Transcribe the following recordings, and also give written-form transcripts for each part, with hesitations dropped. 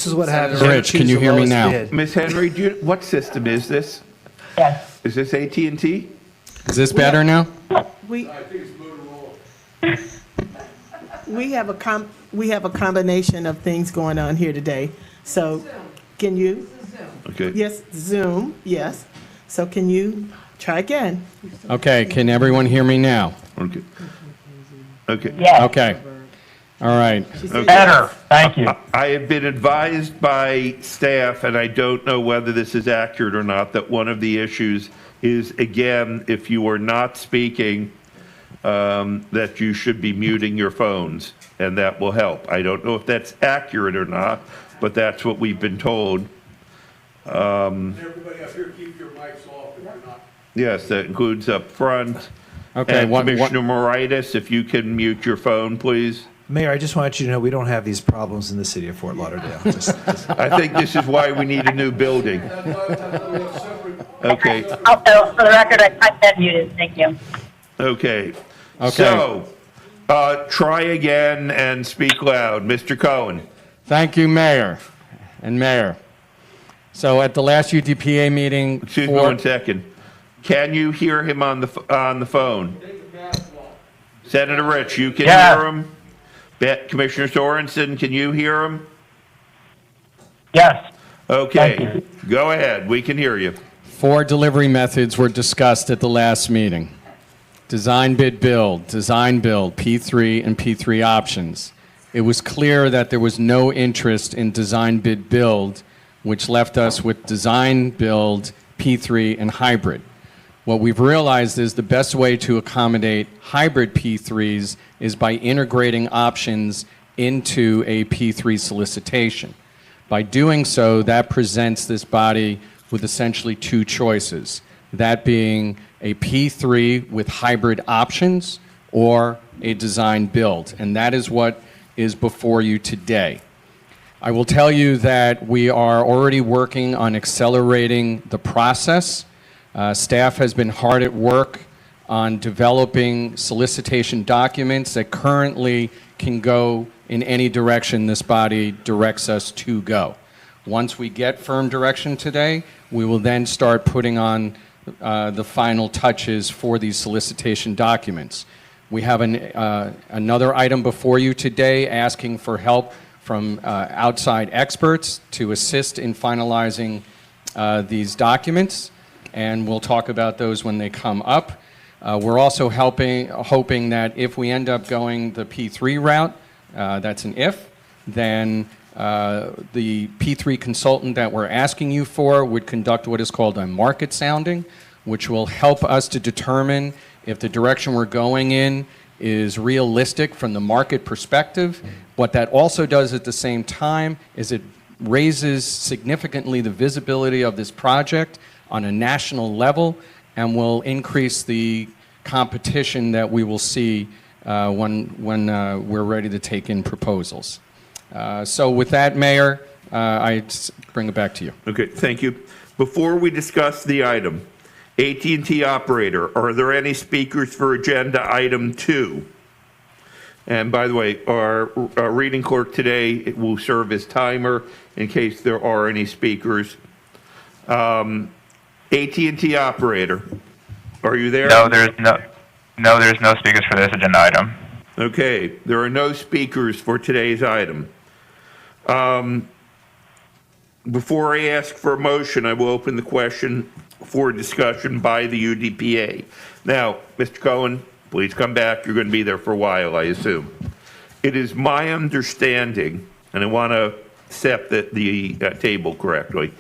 This is what happens. Rich, can you hear me now? Ms. Henry, what system is this? Yes. Is this AT&T? Is this better now? We have a combination of things going on here today. So can you? Okay. Yes, Zoom, yes. So can you try again? Okay, can everyone hear me now? Okay. Okay. Yes. Okay. All right. She said Better. yes. Thank you. I have been advised by staff, and I don't know whether this is accurate or not, that one of the issues is, again, if you are not speaking, that you should be muting your phones, and that will help. I don't know if that's accurate or not, but that's what we've been told. Everybody up here, keep your mics off if you're not. Yes, that includes up front. Okay, And Commissioner Moritas, if you can mute your phone, please. Mayor, I just want you to know we don't have these problems in the city of Fort Lauderdale. I think this is why we need a new building. Okay, Also, for the record, I said muted. Thank you. okay. Okay. So, try again and speak loud. Mr. Cohen. Thank you, Mayor and Mayor. So at the last UDPA meeting, Excuse me 1 second. Can you hear him on the phone? Senator Rich, you can Yeah. hear him? Commissioner Sorensen, can you hear him? Yes. Okay, Thank go ahead. We can hear you. 4 delivery methods were discussed at the last meeting. Design, bid, build, P3 and P3 options. It was clear that there was no interest in design, bid, build, which left us with design, build, P3, and hybrid. What we've realized is the best way to accommodate hybrid P3s is by integrating options into a P3 solicitation. By doing so, that presents this body with essentially 2 choices, that being a P3 with hybrid options or a design build, and that is what is before you today. I will tell you that we are already working on accelerating the process. Staff has been hard at work on developing solicitation documents that currently can go in any direction this body directs us to go. Once we get firm direction today, we will then start putting on the final touches for these solicitation documents. We have another item before you today asking for help from outside experts to assist in finalizing these documents, and we'll talk about those when they come up. We're also hoping that if we end up going the P3 route, that's an if, then the P3 consultant that we're asking you for would conduct what is called a market sounding, which will help us to determine if the direction we're going in is realistic from the market perspective. What that also does at the same time is it raises significantly the visibility of this project on a national level and will increase the competition that we will see when we're ready to take in proposals. So with that, Mayor, I bring it back to you. Okay, thank you. Before we discuss the item, AT&T operator, are there any speakers for agenda item 2? And by the way, our reading clerk today will serve as timer in case there are any speakers. AT&T operator, are you there? No, there's no speakers for this agenda item. Okay, there are no speakers for today's item. Before I ask for a motion, I will open the question for discussion by the UDPA. Now, Mr. Cohen, please come back. You're going to be there for a while, I assume. It is my understanding, and I want to set the table correctly,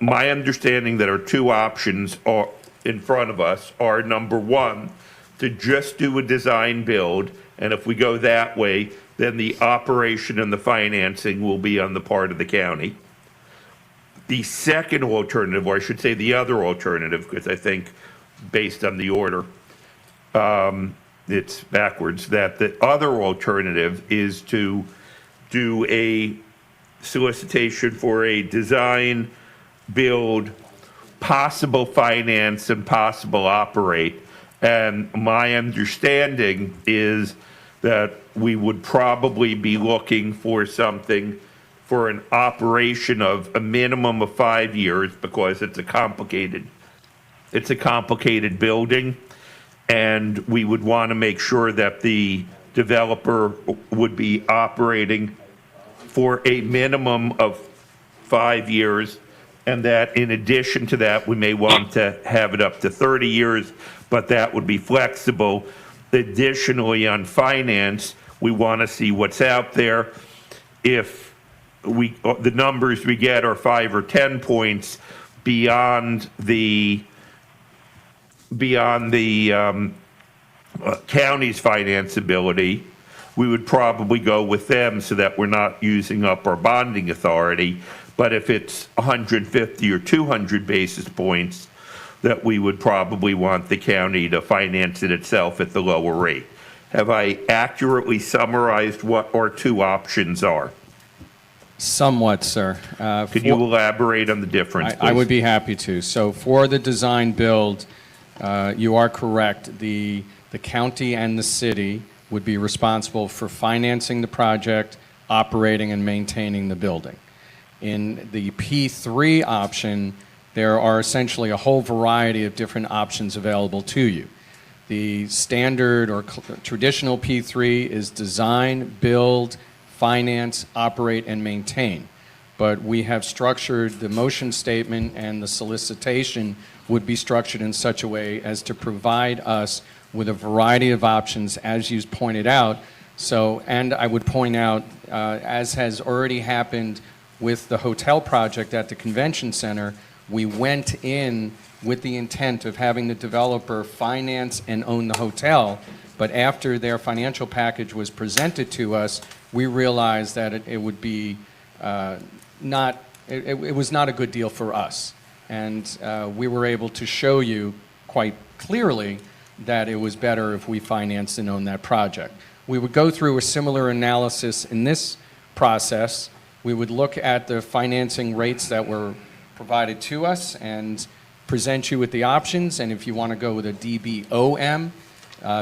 my understanding that our 2 options are in front of us are, number 1, to just do a design build, and if we go that way, then the operation and the financing will be on the part of the county. The second alternative, or I should say the other alternative, because I think based on the order, it's backwards, that the other alternative is to do a solicitation for a design, build, possible finance, and possible operate. And my understanding is that we would probably be looking for something for an operation of a minimum of 5 years because it's a complicated building, and we would want to make sure that the developer would be operating for a minimum of 5 years, and that in addition to that, we may want to have it up to 30 years, but that would be flexible. Additionally, on finance, we want to see what's out there. If the numbers we get are 5 or 10 points beyond the county's financeability, we would probably go with them so that we're not using up our bonding authority. But if it's 150 or 200 basis points, that we would probably want the county to finance it itself at the lower rate. Have I accurately summarized what our two options are? Somewhat, sir. Could you elaborate on the difference, please? I would be happy to. So for the design build, you are correct. The county and the city would be responsible for financing the project, operating and maintaining the building. In the P3 option, there are essentially a whole variety of different options available to you. The standard or traditional P3 is design, build, finance, operate, and maintain. But we have structured the motion statement, and the solicitation would be structured in such a way as to provide us with a variety of options, as you pointed out. So, and I would point out, as has already happened with the hotel project at the convention center, we went in with the intent of having the developer finance and own the hotel, but after their financial package was presented to us, we realized that it would be it was not a good deal for us. And we were able to show you quite clearly that it was better if we financed and owned that project. We would go through a similar analysis in this process. We would look at the financing rates that were provided to us and present you with the options. And if you want to go with a DBOM,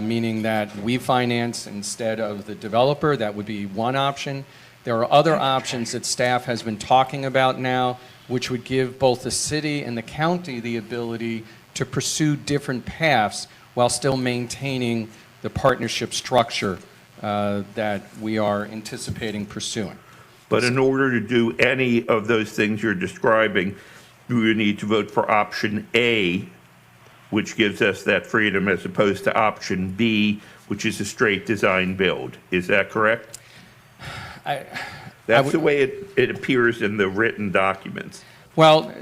meaning that we finance instead of the developer, that would be one option. There are other options that staff has been talking about now, which would give both the city and the county the ability to pursue different paths while still maintaining the partnership structure that we are anticipating pursuing. But in order to do any of those things you're describing, we need to vote for option A, which gives us that freedom, as opposed to option B, which is a straight design build. Is that correct? That's the way it appears in the written documents. Well,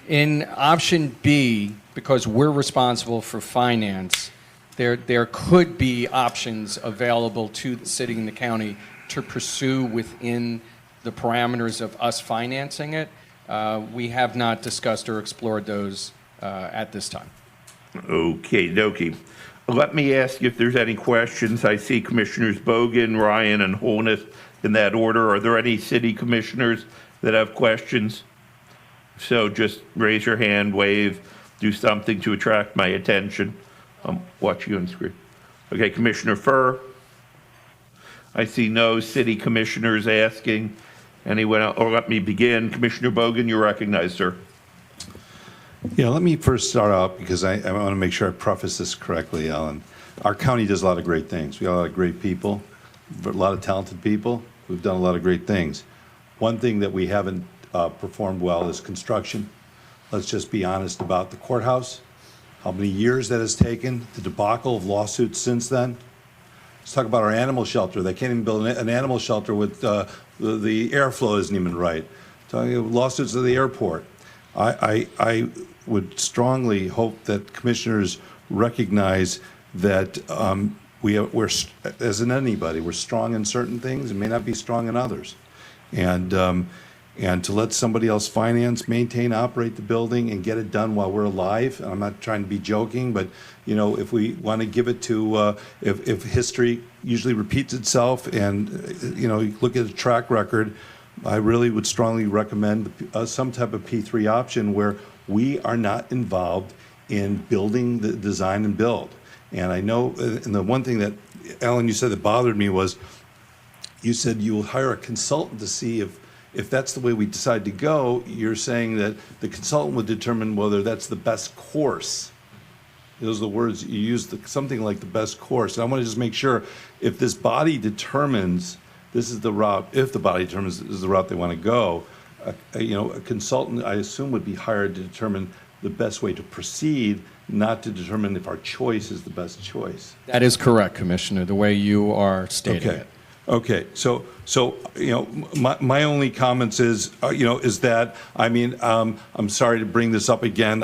in option B, because we're responsible for finance, there could be options available to the city and the county to pursue within the parameters of us financing it. We have not discussed or explored those at this time. Okay, dokie. Let me ask you if there's any questions. I see Commissioners Bogan, Ryan, and Holness in that order. Are there any city commissioners that have questions? So just raise your hand, wave, do something to attract my attention. I'm watching you on screen. Okay, Commissioner Furr. I see no city commissioners asking. Anyone else? Or let me begin. Commissioner Bogan, you're recognized, sir. Yeah, let me first start out because I want to make sure I preface this correctly, Alan. Our county does a lot of great things. We got a lot of great people, a lot of talented people. We've done a lot of great things. One thing that we haven't performed well is construction. Let's just be honest about the courthouse, how many years that has taken, the debacle of lawsuits since then. Let's talk about our animal shelter. They can't even build an animal shelter with the airflow isn't even right. Talking about lawsuits at the airport. I would strongly hope that commissioners recognize that we're, as in anybody, we're strong in certain things and may not be strong in others. And to let somebody else finance, maintain, operate the building and get it done while we're alive. I'm not trying to be joking, but you know, if we want to give it to, if history usually repeats itself and, you know, you look at a track record, I really would strongly recommend some type of P3 option where we are not involved in building the design and build. And I know, and the one thing that, Alan, you said that bothered me was, you said you will hire a consultant to see if that's the way we decide to go, you're saying that the consultant would determine whether that's the best course. Those are the words you used, something like the best course. And I want to just make sure, if this body determines this is the route, if the body determines this is the route they want to go, a consultant, I assume, would be hired to determine the best way to proceed, not to determine if our choice is the best choice. That is correct, Commissioner, the way you are stating Okay. it. Okay, so my only comments is that, I mean, I'm sorry to bring this up again.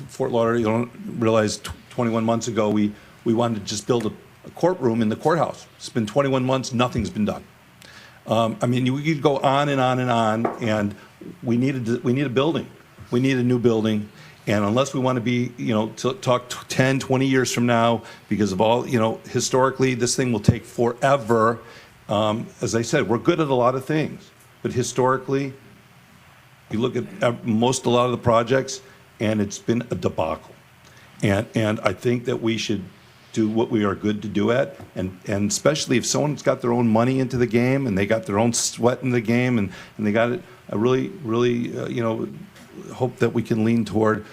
Fort Lauderdale, realized 21 months ago we wanted to just build a courtroom in the courthouse. It's been 21 months, nothing's been done. I mean, we could go on and on and on, and we need a building. We need a new building. And unless we want to be, to talk 10, 20 years from now, because of all, historically, this thing will take forever. As I said, we're good at a lot of things, but historically, you look at a lot of the projects, and it's been a debacle. And I think that we should do what we are good to do at, and especially if someone's got their own money into the game, and they got their own sweat in the game, and they got it, I really, hope that we can lean toward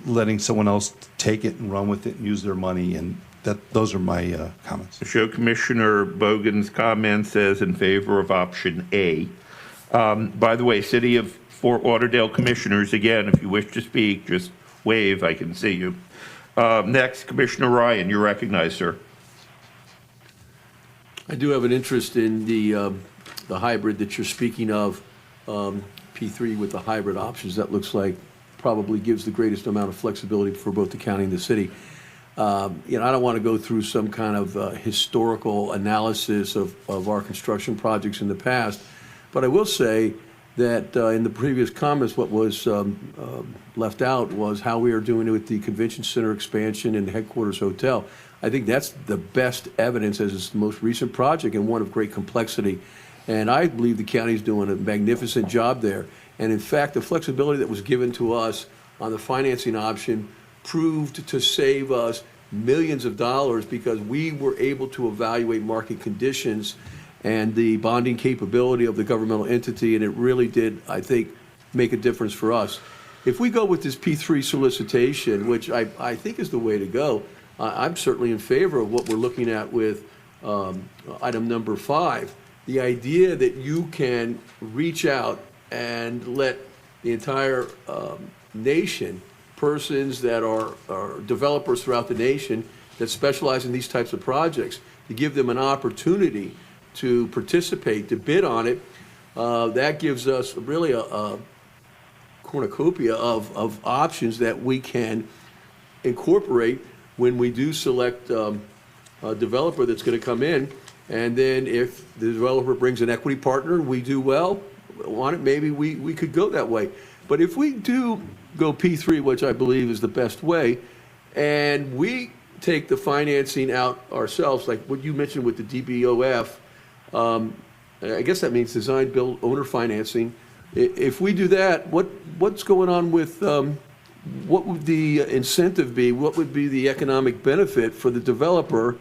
letting someone else take it and run with it and use their money, and those are my comments. Show Commissioner Bogan's comment says in favor of option A. By the way, City of Fort Lauderdale Commissioners, again, if you wish to speak, just wave, I can see you. Next, Commissioner Ryan, you're recognized, sir. I do have an interest in the hybrid that you're speaking of, P3 with the hybrid options. That looks like probably gives the greatest amount of flexibility for both the county and the city. I don't want to go through some kind of historical analysis of our construction projects in the past, but I will say that in the previous comments, what was left out was how we are doing it with the convention center expansion and the headquarters hotel. I think that's the best evidence, as it's the most recent project and one of great complexity. And I believe the county is doing a magnificent job there. And in fact, the flexibility that was given to us on the financing option proved to save us millions of dollars, because we were able to evaluate market conditions and the bonding capability of the governmental entity, and it really did, I think, make a difference for us. If we go with this P3 solicitation, which I think is the way to go, I'm certainly in favor of what we're looking at with item number 5. The idea that you can reach out and let the entire nation, persons that are developers throughout the nation that specialize in these types of projects, to give them an opportunity to participate, to bid on it, that gives us really a cornucopia of options that we can incorporate when we do select a developer that's going to come in. And then if the developer brings an equity partner, we do well on it, maybe we could go that way. But if we do go P3, which I believe is the best way, and we take the financing out ourselves, like what you mentioned with the DBOF, I guess that means design, build, owner financing. If we do that, what's going on with, what would the incentive be? What would be the economic benefit for the developer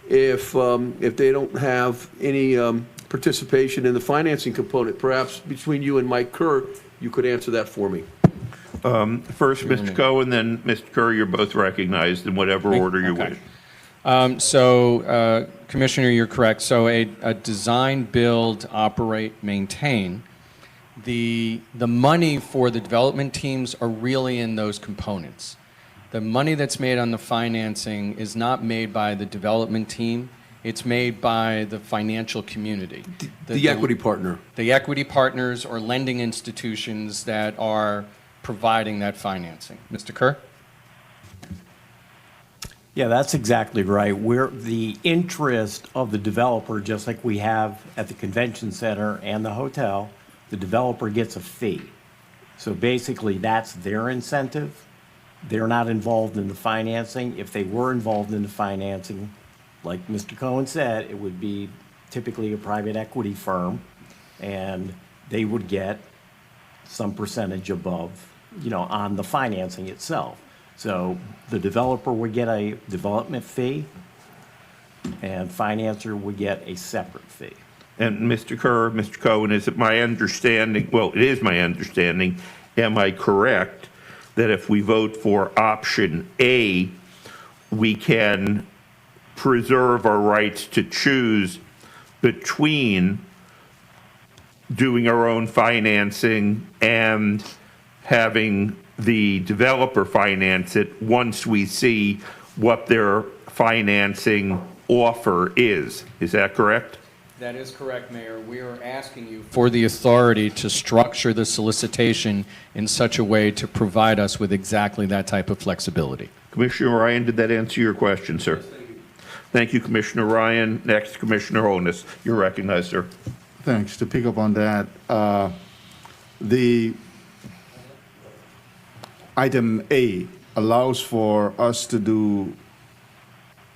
if they don't have any participation in the financing component? Perhaps between you and Mike Kerr, you could answer that for me. First, Mr. Cohen, then Mr. Kerr, you're both recognized in whatever order you wish. Commissioner, you're correct. So a design, build, operate, maintain, the money for the development teams are really in those components. The money that's made on the financing is not made by the development team. It's made by the financial community. The equity partner. The equity partners or lending institutions that are providing that financing. Mr. Kerr? Yeah, that's exactly right. We're the interest of the developer, just like we have at the convention center and the hotel, the developer gets a fee. So basically, that's their incentive. They're not involved in the financing. If they were involved in the financing, like Mr. Cohen said, it would be typically a private equity firm, and they would get some percentage above, on the financing itself. So the developer would get a development fee, and financer would get a separate fee. And Mr. Kerr, Mr. Cohen, is it my understanding, well, it is my understanding, am I correct, that if we vote for option A, we can preserve our rights to choose between doing our own financing and having the developer finance it once we see what their financing offer is? Is that correct? That is correct, Mayor. We are asking you for the authority to structure the solicitation in such a way to provide us with exactly that type of flexibility. Commissioner Ryan, did that answer your question, sir? Thank you, Commissioner Ryan. Next, Commissioner Holness. You're recognized, sir. Thanks. To pick up on that, the item A allows for us to do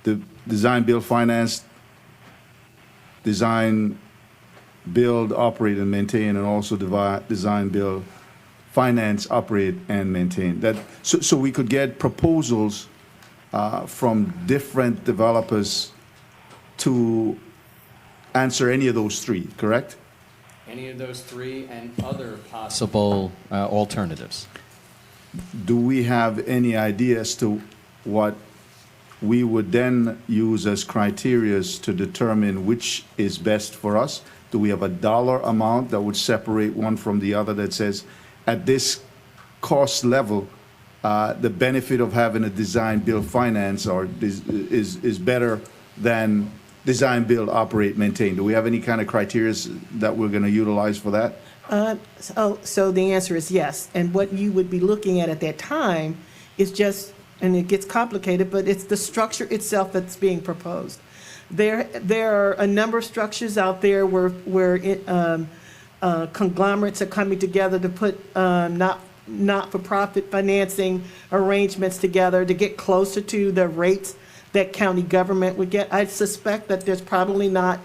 the design, build, finance, design, build, operate, and maintain, and also design, build, finance, operate, and maintain. That so we could get proposals from different developers to answer any of those three, correct? Any of those three and other possible alternatives. Do we have any idea as to what we would then use as criterias to determine which is best for us? Do we have a dollar amount that would separate one from the other that says, at this cost level, the benefit of having a design, build, finance is better than design, build, operate, maintain? Do we have any kind of criteria that we're going to utilize for that? So the answer is yes. And what you would be looking at that time is just, and it gets complicated, but it's the structure itself that's being proposed. There are a number of structures out there where conglomerates are coming together to put not-for-profit financing arrangements together to get closer to the rates that county government would get. I suspect that there's probably not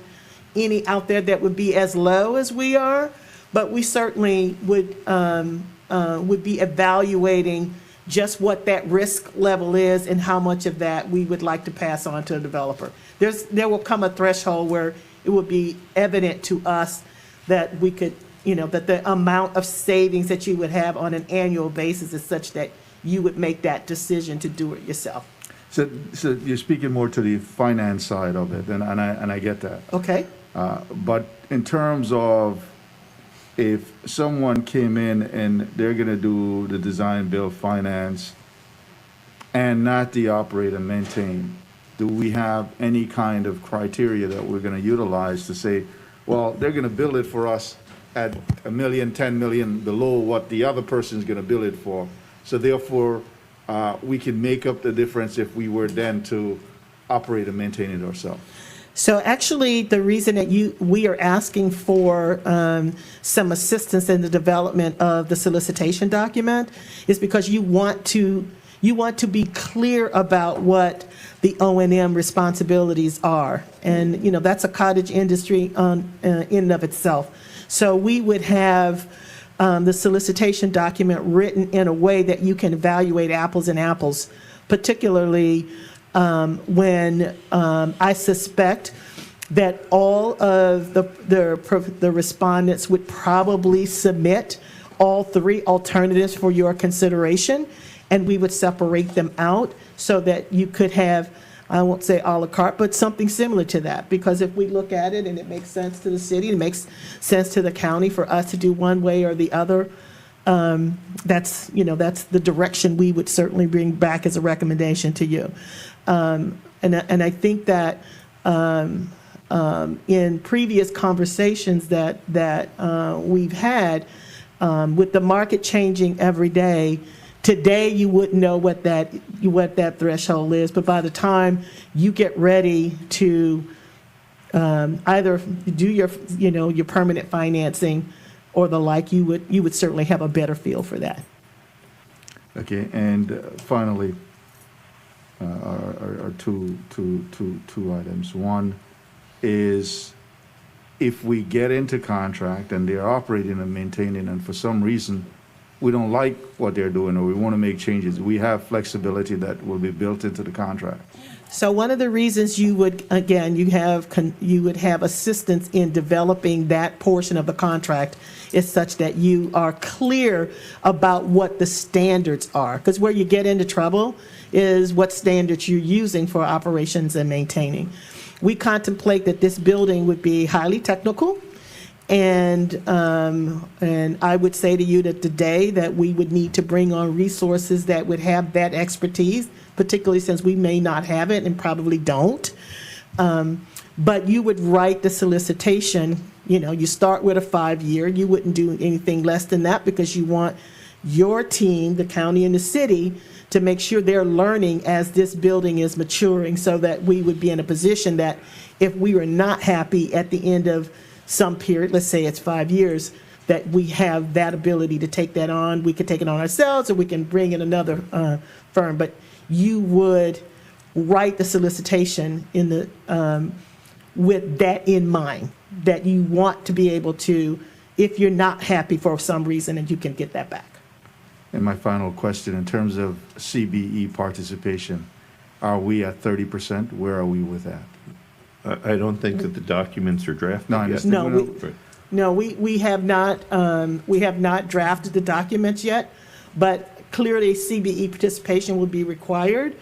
any out there that would be as low as we are, but we certainly would be evaluating just what that risk level is and how much of that we would like to pass on to a developer. There will come a threshold where it will be evident to us that we could, that the amount of savings that you would have on an annual basis is such that you would make that decision to do it yourself. So you're speaking more to the finance side of it, and I get that. Okay? But in terms of if someone came in and they're going to do the design, build, finance, and not the operate and maintain, do we have any kind of criteria that we're going to utilize to say, well, they're going to build it for us at $1 million, 10 million below what the other person's going to build it for? So therefore, we can make up the difference if we were then to operate and maintain it ourselves. So actually, the reason that we are asking for some assistance in the development of the solicitation document is because you want to be clear about what the O&M responsibilities are, and that's a cottage industry in and of itself. So we would have the solicitation document written in a way that you can evaluate apples and apples, particularly when I suspect that all of the respondents would probably submit all three alternatives for your consideration, and we would separate them out so that you could have, I won't say a la carte, but something similar to that. Because if we look at it and it makes sense to the city, it makes sense to the county for us to do one way or the other, that's the direction we would certainly bring back as a recommendation to you. And I think that in previous conversations that we've had, with the market changing every day, today you wouldn't know what that threshold is, but by the time you get ready to either do your permanent financing or the like, you would certainly have a better feel for that. Okay, and finally, are two items. One is if we get into contract and they're operating and maintaining, and for some reason we don't like what they're doing or we want to make changes, we have flexibility that will be built into the contract. So one of the reasons you would, again, you would have assistance in developing that portion of the contract is such that you are clear about what the standards are. Because where you get into trouble is what standards you're using for operations and maintaining. We contemplate that this building would be highly technical. And I would say to you that today that we would need to bring on resources that would have that expertise, particularly since we may not have it and probably don't. But you would write the solicitation, you start with a 5-year, you wouldn't do anything less than that because you want your team, the county and the city, to make sure they're learning as this building is maturing so that we would be in a position that if we were not happy at the end of some period, let's say it's 5 years, that we have that ability to take that on. We could take it on ourselves or we can bring in another firm. But you would write the solicitation in the with that in mind, that you want to be able to, if you're not happy for some reason, and you can get that back. And my final question, in terms of CBE participation, are we at 30%? Where are we with that? I don't think that the documents are drafted No, I yet. understand. No, we have not drafted the documents yet, but clearly CBE participation will be required.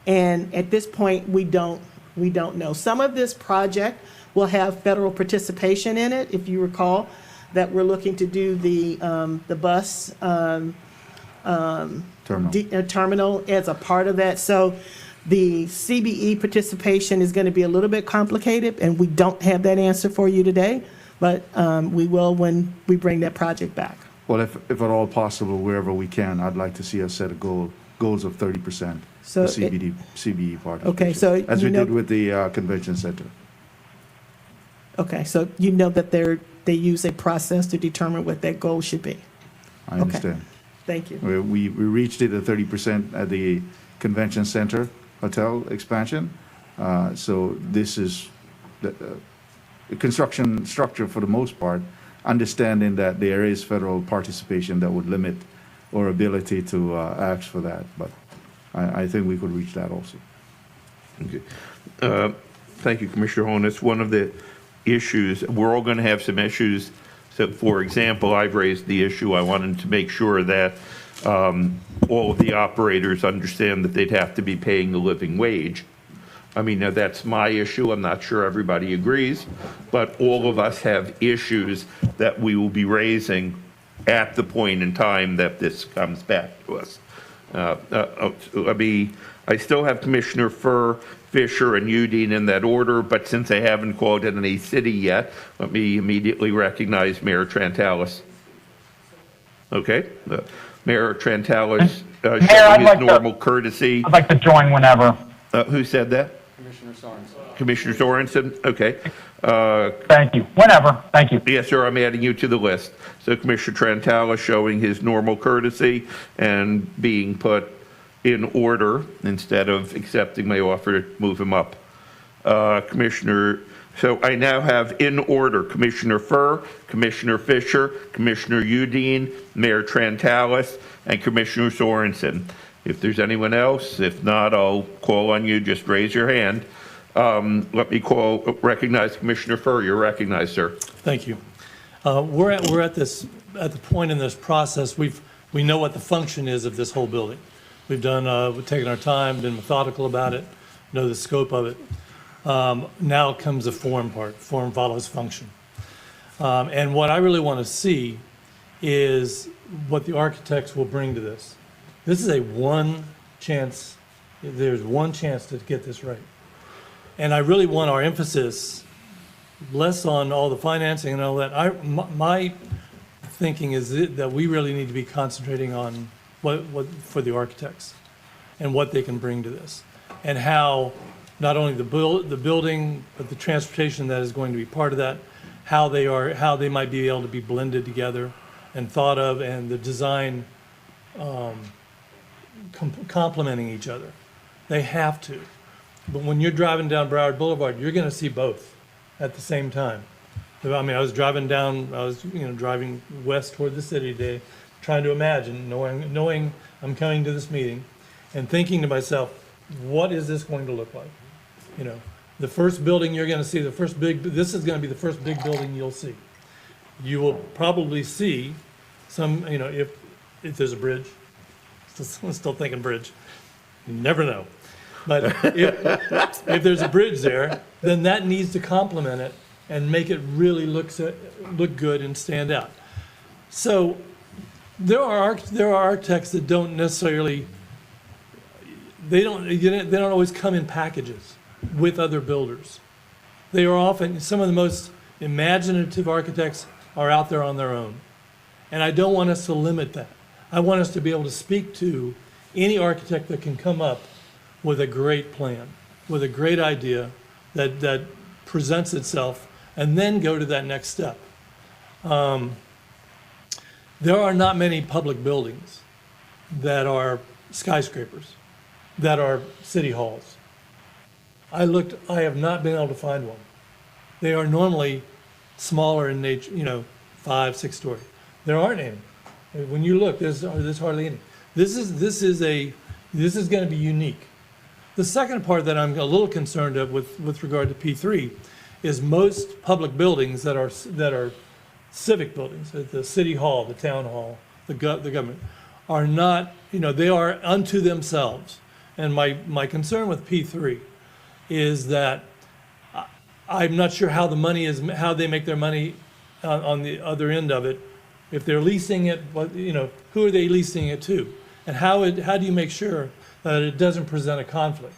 And at this point, we don't know. Some of this project will have federal participation in it. If you recall that we're looking to do the bus terminal as a part of that. So the CBE participation is going to be a little bit complicated, and we don't have that answer for you today, but we will when we bring that project back. Well, if at all possible, wherever we can, I'd like to see us set a goals of 30% So for CBE participation. Okay, so as we you know- did with the convention center. Okay, so you know that they use a process to determine what that goal should be. I understand. Thank you. We reached it at 30% at the convention center hotel expansion. So this is the construction structure for the most part, understanding that there is federal participation that would limit our ability to ask for that. But I think we could reach that also. Okay. Thank you, Commissioner Holness. One of the issues, we're all going to have some issues. So, for example, I've raised the issue, I wanted to make sure that all of the operators understand that they'd have to be paying the living wage. I mean, now that's my issue. I'm not sure everybody agrees, but all of us have issues that we will be raising at the point in time that this comes back to us. I still have Commissioner Fisher, and Udine in that order, but since I haven't called it any city yet, let me immediately recognize Mayor Trantalis. Okay, Mayor Trantalis I'd showing his like to- normal courtesy. I'd like to join whenever. Who said that? Commissioner Sorensen, okay. Thank you. Whenever. Thank you. Yes, sir, I'm adding you to the list. So Commissioner Trantalis showing his normal courtesy and being put in order instead of accepting my offer to move him up. So I now have in order Commissioner Commissioner Fisher, Commissioner Udine, Mayor Trantalis, and Commissioner Sorensen. If there's anyone else, if not, I'll call on you. Just raise your hand. Let me recognize Commissioner Furr. You're recognized, sir. Thank you. We're at the point in this process, we know what the function is of this whole building. We've taken our time, been methodical about it, know the scope of it. Now comes the form part. Form follows function. And what I really want to see is what the architects will bring to this. This is there's one chance to get this right. And I really want our emphasis less on all the financing and all that. My thinking is that we really need to be concentrating on what for the architects and what they can bring to this, and how not only the building, but the transportation that is going to be part of that, how they might be able to be blended together and thought of, and the design complementing each other. They have to. But when you're driving down Broward Boulevard, you're going to see both at the same time. I mean, I was driving west toward the city today, trying to imagine, knowing I'm coming to this meeting, and thinking to myself, what is this going to look like? You know, the first building you're going to see, this is going to be the first big building you'll see. You will probably see some, you know, if there's a bridge, still thinking bridge, you never know. But if there's a bridge there, then that needs to complement it and make it really look good and stand out. So there are architects that don't necessarily, they don't always come in packages with other builders. They are often, some of the most imaginative architects are out there on their own. And I don't want us to limit that. I want us to be able to speak to any architect that can come up with a great plan, with a great idea that presents itself, and then go to that next step. There are not many public buildings that are skyscrapers, that are city halls. I have not been able to find one. They are normally smaller in nature, you know, 5, 6 story. There aren't any. When you look, there's hardly any. This is going to be unique. The second part that I'm a little concerned of with regard to P3 is most public buildings that are civic buildings, the city hall, the town hall, the government, are not, you know, they are unto themselves. And my concern with P3 is that I'm not sure how how they make their money on the other end of it. If they're leasing it, you know, who are they leasing it to? And how do you make sure that it doesn't present a conflict?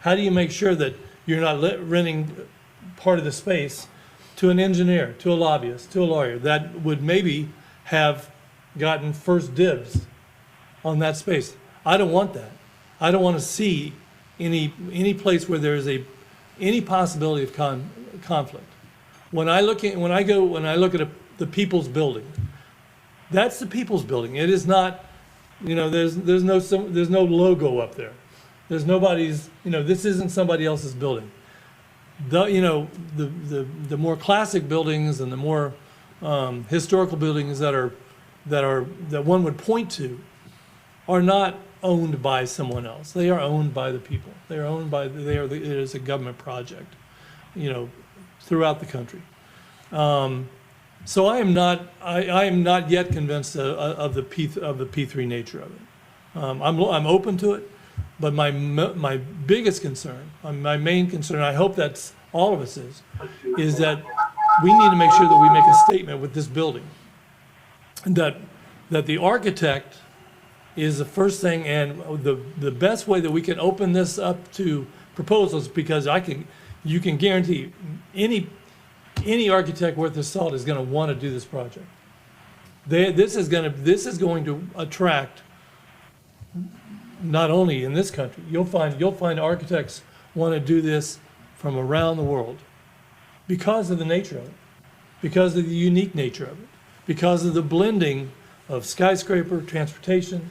How do you make sure that you're not renting part of the space to an engineer, to a lobbyist, to a lawyer that would maybe have gotten first dibs on that space? I don't want that. I don't want to see any place where there is any possibility of conflict. When I look at the People's Building, that's the People's Building. It is not, you know, there's no logo up there. There's nobody's, you know, this isn't somebody else's building. The more classic buildings and the more historical buildings that one would point to are not owned by someone else. They are owned by the people. They are owned by, it is a government project, you know, throughout the country. So I am not yet convinced of the P3 nature of it. I'm open to it, but my biggest concern, my main concern, I hope that's all of us is that we need to make sure that we make a statement with this building, that the architect is the first thing, and the best way that we can open this up to proposals, because you can guarantee any architect worth his salt is going to want to do this project. This is going to attract, not only in this country, you'll find architects want to do this from around the world because of the nature of it, because of the unique nature of it, because of the blending of skyscraper, transportation.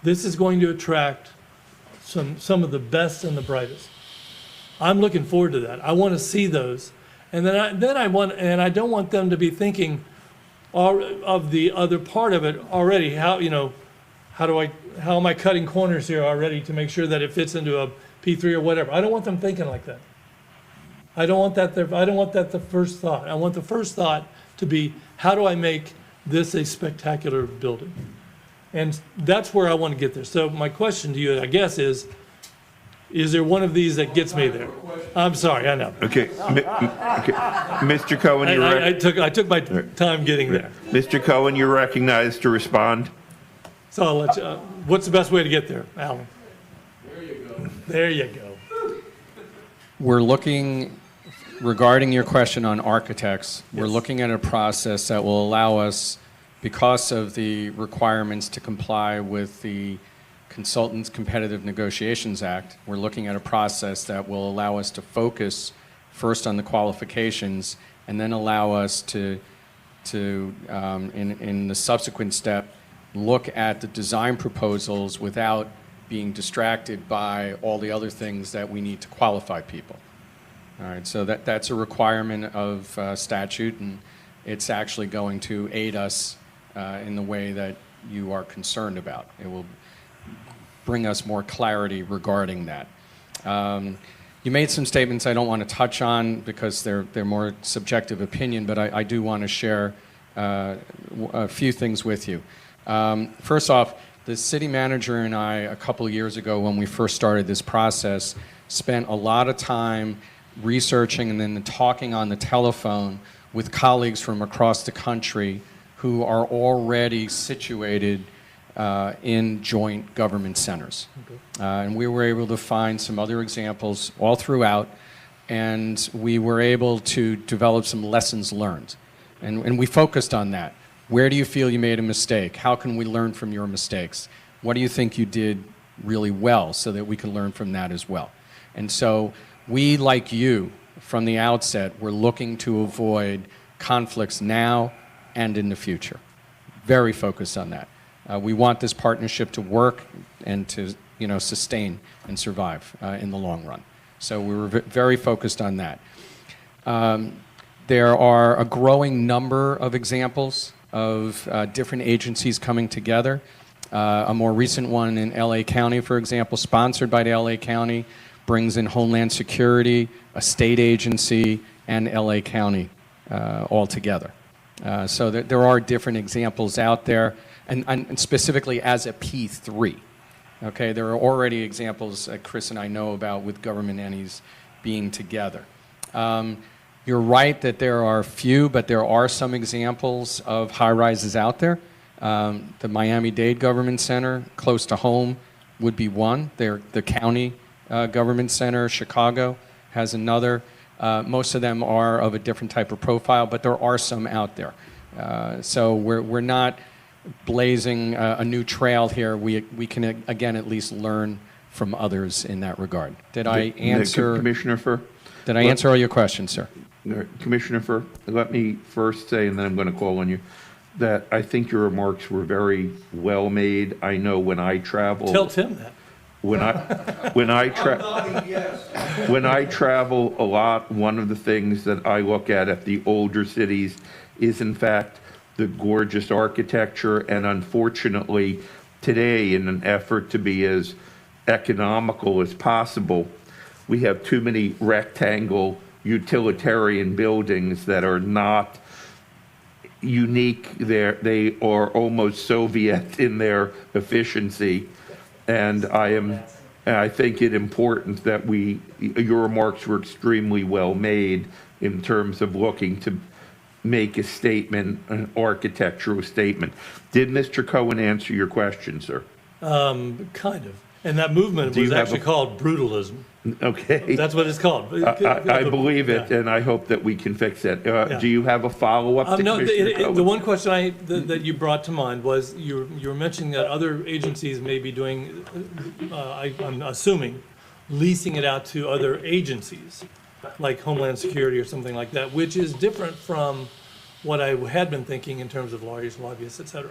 This is going to attract some of the best and the brightest. I'm looking forward to that. I want to see those. And I don't want them to be thinking of the other part of it already. How am I cutting corners here already to make sure that it fits into a P3 or whatever? I don't want them thinking like that. I don't want that the first thought. I want the first thought to be, how do I make this a spectacular building? And that's where I want to get there. So my question to you, I guess, is there one of these that gets me there? I'm sorry, I know. Okay, Mr. Cohen, I took my time getting there. Mr. Cohen, you're recognized to respond. So I'll let you, what's the best way to get there, Alan? There you go. We're looking, regarding your question on architects, we're looking at a process that will allow us, because of the requirements to comply with the Consultants Competitive Negotiations Act, we're looking at a process that will allow us to focus first on the qualifications and then allow us to in the subsequent step, look at the design proposals without being distracted by all the other things that we need to qualify people. All right, so that's a requirement of statute, and it's actually going to aid us in the way that you are concerned about. It will bring us more clarity regarding that. You made some statements I don't want to touch on because they're more subjective opinion, but I do want to share a few things with you. First off, the city manager and I, a couple of years ago when we first started this process, spent a lot of time researching and then talking on the telephone with colleagues from across the country who are already situated in joint government centers. And we were able to find some other examples all throughout, and we were able to develop some lessons learned. And we focused on that. Where do you feel you made a mistake? How can we learn from your mistakes? What do you think you did really well so that we can learn from that as well? And so we, like you, from the outset, were looking to avoid conflicts now and in the future. Very focused on that. We want this partnership to work and to, sustain and survive in the long run. So we were very focused on that. There are a growing number of examples of different agencies coming together. A more recent one in LA County, for example, sponsored by the LA County, brings in Homeland Security, a state agency, and LA County all together. So there are different examples out there, and specifically as a P3. Okay, there are already examples Chris and I know about with government entities being together. You're right that there are few, but there are some examples of high-rises out there. The Miami-Dade Government Center, close to home, would be one. The county government center, Chicago, has another. Most of them are of a different type of profile, but there are some out there. So we're not blazing a new trail here. We can, again, at least learn from others in that regard. Did I answer? Commissioner Furr? Did I answer all your questions, sir? Commissioner Furr, let me first say, and then I'm going to call on you, that I think your remarks were very well made. I know when I travel. Tell Tim that. When I travel a lot, one of the things that I look at the older cities is, in fact, the gorgeous architecture. And unfortunately, today, in an effort to be as economical as possible, we have too many rectangle utilitarian buildings that are not unique. They are almost Soviet in their efficiency. And I think it important that your remarks were extremely well made in terms of looking to make a statement, an architectural statement. Did Mr. Cohen answer your question, sir? Kind of. And that movement Do you was have actually called brutalism. Okay. That's what it's called. I believe it, Yeah. and I hope that we can fix it. Yeah. Do you have a follow-up to No, Commissioner Cohen? the one question that you brought to mind was you were mentioning that other agencies may be doing, I'm assuming, leasing it out to other agencies, like Homeland Security or something like that, which is different from what I had been thinking in terms of lawyers, lobbyists, et cetera.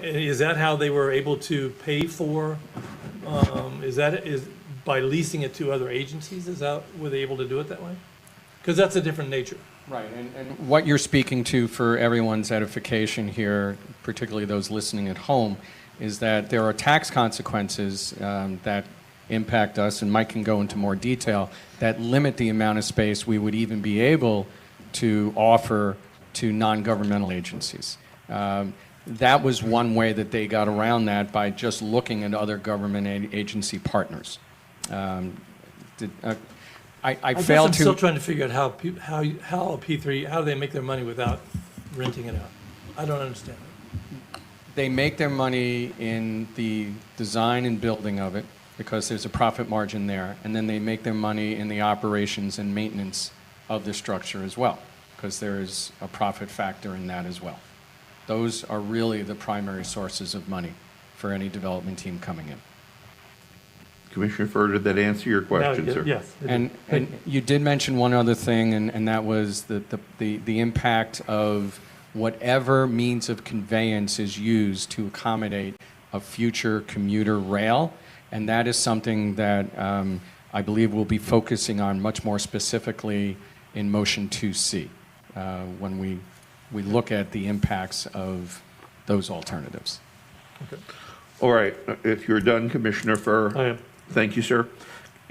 Is that how they were able to pay for, is by leasing it to other agencies? Were they able to do it that way? Because that's a different nature. Right, and what you're speaking to for everyone's edification here, particularly those listening at home, is that there are tax consequences that impact us, and Mike can go into more detail, that limit the amount of space we would even be able to offer to non-governmental agencies. That was one way that they got around that, by just looking at other government agency partners. I I guess failed I'm to. still trying to figure out how a P3, how do they make their money without renting it out? I don't understand it. They make their money in the design and building of it because there's a profit margin there, and then they make their money in the operations and maintenance of the structure as well, because there is a profit factor in that as well. Those are really the primary sources of money for any development team coming in. Commissioner Furr, did that answer your question, sir? Yes. it did. And you did mention one other thing, and that was the impact of whatever means of conveyance is used to accommodate a future commuter rail. And that is something that I believe we'll be focusing on much more specifically in Motion 2C when we look at the impacts of those alternatives. All right, if you're done, Commissioner Furr. I am. Thank you, sir.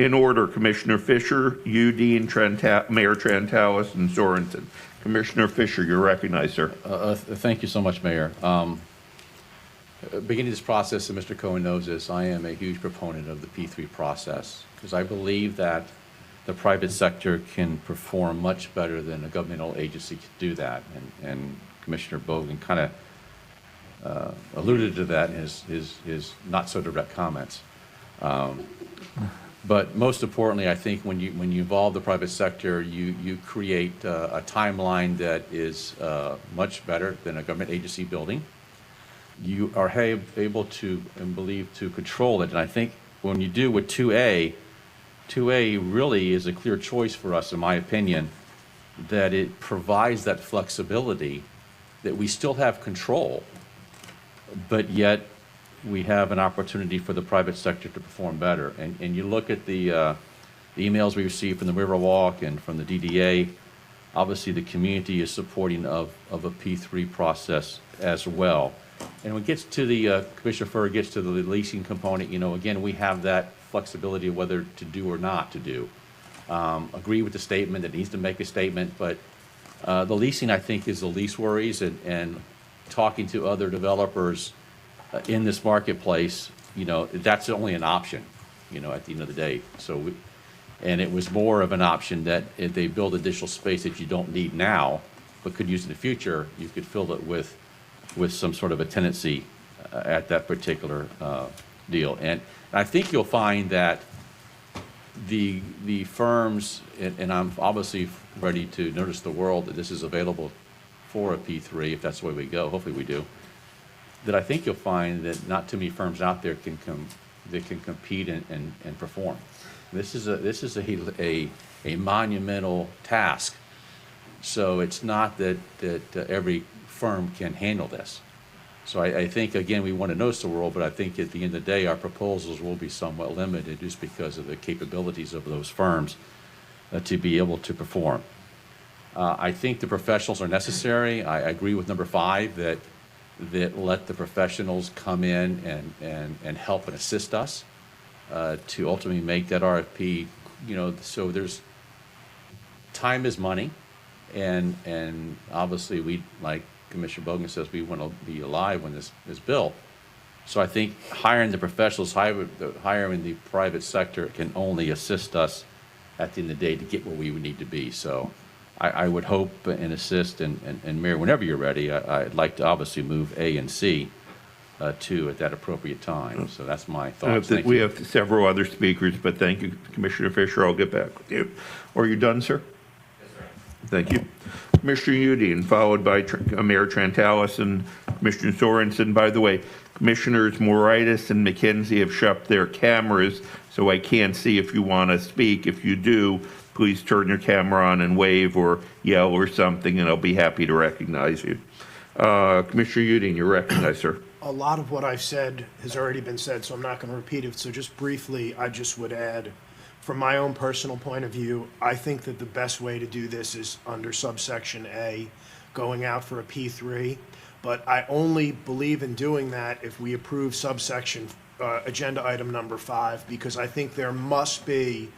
In order, Commissioner Fisher, you, Dean, Mayor Trentalis, and Sorensen. Commissioner Fisher, you're recognized, sir. Thank you so much, Mayor. Beginning this process, and Mr. Cohen knows this, I am a huge proponent of the P3 process because I believe that the private sector can perform much better than a governmental agency can do that. And Commissioner Bogan kind of alluded to that in his not so direct comments. But most importantly, I think when you involve the private sector, you create a timeline that is much better than a government agency building. You are able to, and believe, to control it. And I think when you do with 2A really is a clear choice for us, in my opinion, that it provides that flexibility that we still have control, but yet we have an opportunity for the private sector to perform better. And you look at the emails we received from the Riverwalk and from the DDA, obviously the community is supporting of a P3 process as well. And when it gets to the, Commissioner Furr gets to the leasing component, again, we have that flexibility of whether to do or not to do. Agree with the statement that needs to make a statement, but the leasing, I think, is the least worries, and talking to other developers in this marketplace, that's only an option, at the end of the day. So, and it was more of an option that if they build additional space that you don't need now, but could use in the future, you could fill it with some sort of a tenancy at that particular deal. And I think you'll find that the firms, and I'm obviously ready to notice the world that this is available for a P3, if that's the way we go, hopefully we do, that I think you'll find that not too many firms out there can compete and perform. This is a monumental task. So it's not that every firm can handle this. So I think, again, we want to notice the world, but I think at the end of the day, our proposals will be somewhat limited just because of the capabilities of those firms to be able to perform. I think the professionals are necessary. I agree with number 5 that let the professionals come in and help and assist us to ultimately make that RFP, so there's, time is money, and obviously we, like Commissioner Bogan says, we want to be alive when this is built. So I think hiring the professionals, hiring the private sector can only assist us at the end of the day to get where we would need to be. So I would hope and assist, and Mayor, whenever you're ready, I'd like to obviously move A and C too at that appropriate time. So that's my thoughts. Thank We you. have several other speakers, but thank you, Commissioner Fisher. I'll get back with you. Are you done, sir? Yes, sir. Thank you. Commissioner Udine, followed by Mayor Trentalis and Commissioner Sorensen. By the way, Commissioners Moritas and McKenzie have shut their cameras, so I can't see if you want to speak. If you do, please turn your camera on and wave or yell or something, and I'll be happy to recognize you. Commissioner Udine, you're recognized, sir. A lot of what I've said has already been said, so I'm not going to repeat it. So just briefly, I just would add, from my own personal point of view, I think that the best way to do this is under subsection A, going out for a P3. But I only believe in doing that if we approve subsection agenda item number 5, because I think there must be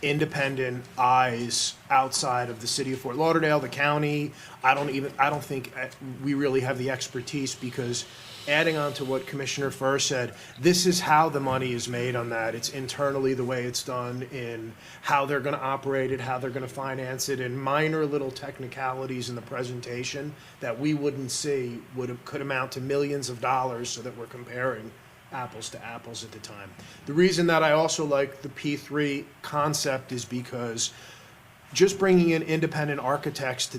independent eyes outside of the city of Fort Lauderdale, the county. I don't think we really have the expertise, because adding on to what Commissioner Furr said, this is how the money is made on that. It's internally the way it's done, in how they're going to operate it, how they're going to finance it, and minor little technicalities in the presentation that we wouldn't see could amount to millions of dollars, so that we're comparing apples to apples at the time. The reason that I also like the P3 concept is because just bringing in independent architects to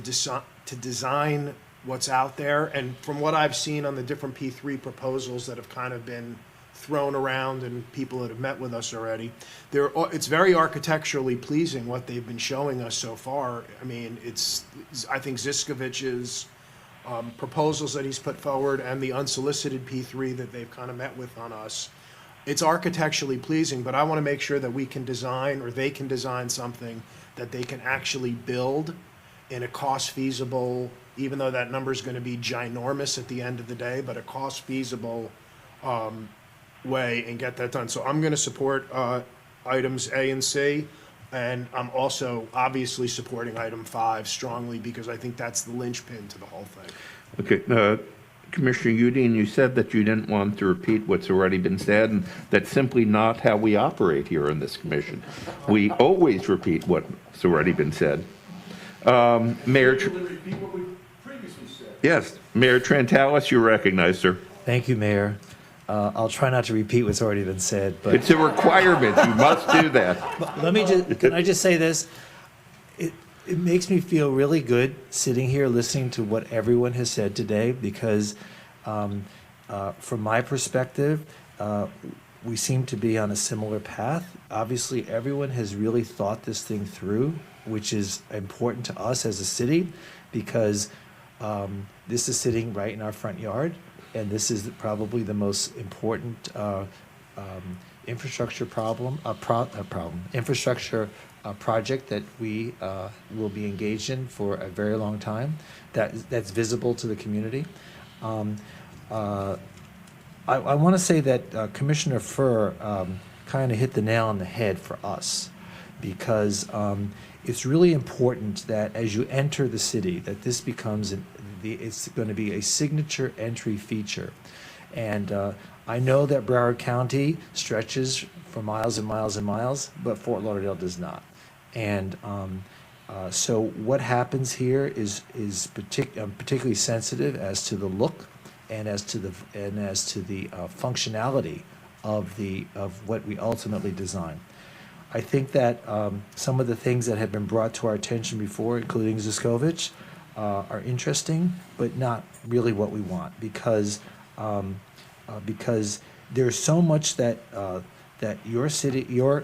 design what's out there, and from what I've seen on the different P3 proposals that have kind of been thrown around and people that have met with us already, it's very architecturally pleasing what they've been showing us so far. I mean, I think Ziskovich's proposals that he's put forward and the unsolicited P3 that they've kind of met with on us, it's architecturally pleasing, but I want to make sure that we can design, or they can design, something that they can actually build in a cost feasible, even though that number is going to be ginormous at the end of the day, but a cost feasible way, and get that done. So I'm going to support items A and C. And I'm also obviously supporting item 5 strongly because I think that's the linchpin to the whole thing. Okay, Commissioner Udine, you said that you didn't want to repeat what's already been said, and that's simply not how we operate here in this commission. We always repeat what's already been said. Mayor, yes, Mayor Trantalis, you're recognized, sir. Thank you, Mayor. I'll try not to repeat what's already been said, but It's a requirement. You must do that. can I just say this? It makes me feel really good sitting here listening to what everyone has said today because from my perspective, we seem to be on a similar path. Obviously, everyone has really thought this thing through, which is important to us as a city because this is sitting right in our front yard, and this is probably the most important infrastructure project that we will be engaged in for a very long time. That's visible to the community. I want to say that Commissioner Furr kind of hit the nail on the head for us because it's really important that as you enter the city, that this becomes it's going to be a signature entry feature. And I know that Broward County stretches for miles and miles and miles, but Fort Lauderdale does not. And so what happens here is particularly sensitive as to the look and as to the functionality of what we ultimately design. I think that some of the things that have been brought to our attention before, including Ziskovich, are interesting, but not really what we want because there's so much that your city, your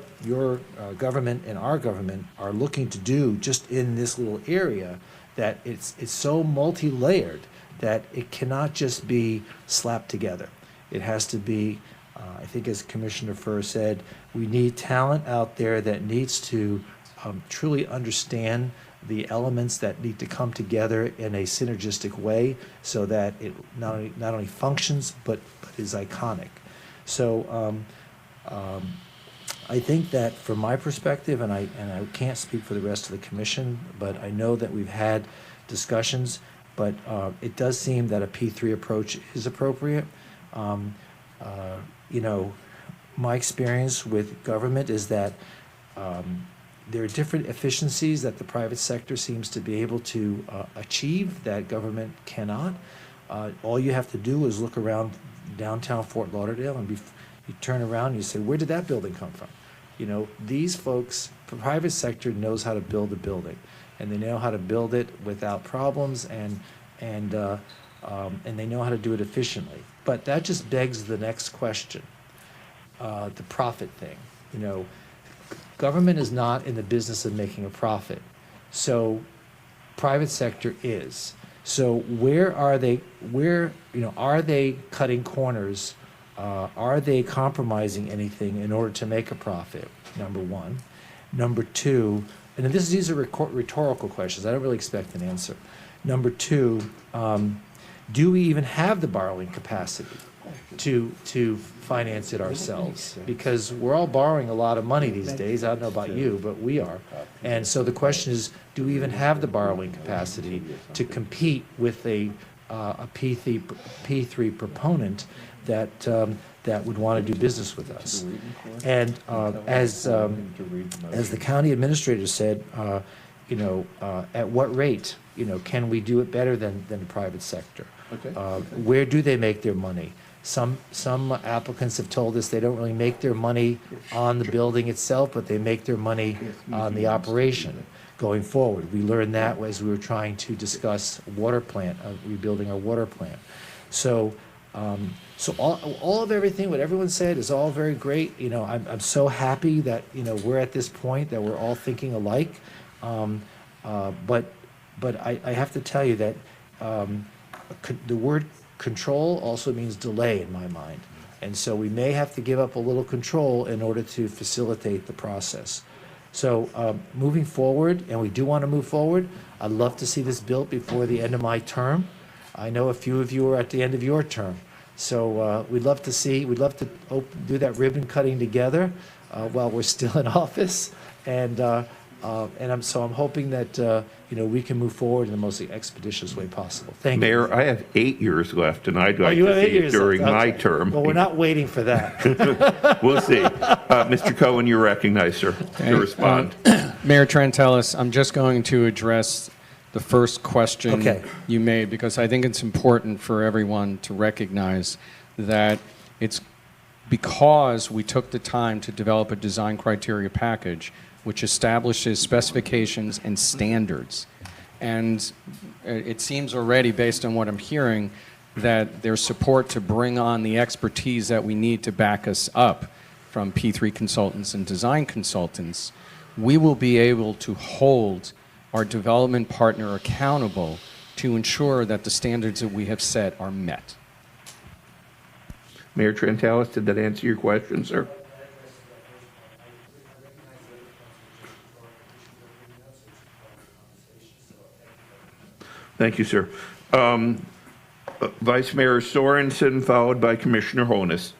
government, and our government are looking to do just in this little area that it's so multi-layered that it cannot just be slapped together. It has to be. I think, as Commissioner Furr said, we need talent out there that needs to truly understand the elements that need to come together in a synergistic way so that it not only functions but is iconic. So I think that from my perspective, and I can't speak for the rest of the commission, but I know that we've had discussions, but it does seem that a P3 approach is appropriate. My experience with government is that there are different efficiencies that the private sector seems to be able to achieve that government cannot. All you have to do is look around downtown Fort Lauderdale and you turn around and you say, where did that building come from? These folks, the private sector knows how to build a building, and they know how to build it without problems, and they know how to do it efficiently. But that just begs the next question, the profit thing. Government is not in the business of making a profit, so private sector is. So where are they? Are they cutting corners? Are they compromising anything in order to make a profit? Number one. Number two, and these are rhetorical questions. I don't really expect an answer. Number two, do we even have the borrowing capacity to finance it ourselves? Because we're all borrowing a lot of money these days. I don't know about you, but we are. And so the question is, do we even have the borrowing capacity to compete with a P3 proponent that would want to do business with us? And as the county administrator said, at what rate can we do it better than the private sector? Okay. Where do they make their money? Some applicants have told us they don't really make their money on the building itself, but they make their money on the operation going forward. We learned that as we were trying to discuss water plant, rebuilding our water plant. So all of everything, what everyone said is all very great. I'm so happy that, we're at this point that we're all thinking alike. But I have to tell you that the word control also means delay in my mind. And so we may have to give up a little control in order to facilitate the process. So moving forward, and we do want to move forward, I'd love to see this built before the end of my term. I know a few of you are at the end of your term. So we'd love to do that ribbon cutting together. while we're still in office. And I'm hoping that, we can move forward in the most expeditious way possible. Thank you. Mayor, I have 8 years left, and I'd like You to have 8 see it years during left. my Okay. term. Well, we're not waiting for that. We'll see. Mr. Cohen, you're recognized, sir, to respond. Mayor Trantelis, I'm just going to address the first question Okay. you made, because I think it's important for everyone to recognize that it's because we took the time to develop a design criteria package which establishes specifications and standards. And it seems already, based on what I'm hearing, that there's support to bring on the expertise that we need to back us up from P3 consultants and design consultants. We will be able to hold our development partner accountable to ensure that the standards that we have set are met. Mayor Trantalis, did that answer your question, sir? Thank you, sir. Vice Mayor Sorensen, followed by Commissioner Honus.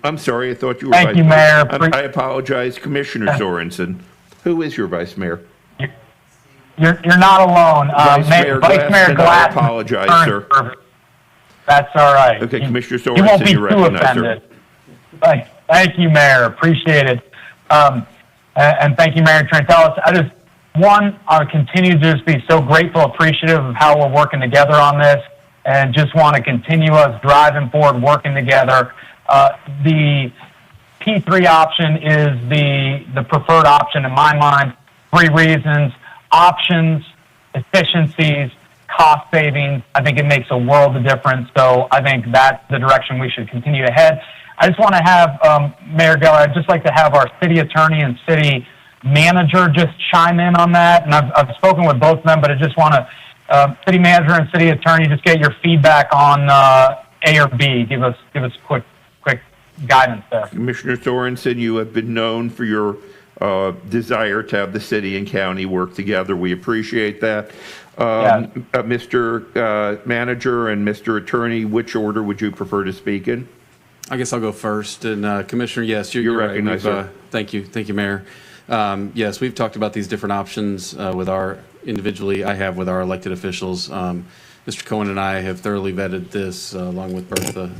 I'm sorry, I thought you were. Thank you, Mayor. I apologize, Commissioner Sorensen. Who is your Vice Mayor? You're not alone. Vice Mayor Glassman, I apologize, sir. That's all right. Okay, Commissioner You won't Sorensen, be you're too recognized, sir. offended. Thank you, Mayor. Appreciate it. And thank you, Mayor Trantelis. I continue to just be so grateful, appreciative of how we're working together on this, and just want to continue us driving forward, working together. The P3 option is the preferred option in my mind. 3 reasons: options, efficiencies, cost savings. I think it makes a world of difference. So I think that's the direction we should continue to head. I just want to have, Mayor Geller, I'd just like to have our city attorney and city manager just chime in on that. And I've spoken with both of them, but I just want to, city manager and city attorney, just get your feedback on A or B. Give us quick guidance there. Commissioner Sorensen, you have been known for your desire to have the city and county work together. We appreciate that. Mr. Manager and Mr. Attorney, which order would you prefer to speak in? I guess I'll go first. And Commissioner, yes, you're right. recognized, sir. Thank you, Mayor. Yes, we've talked about these different options with I have with our elected officials. Mr. Cohen and I have thoroughly vetted this along with Bertha,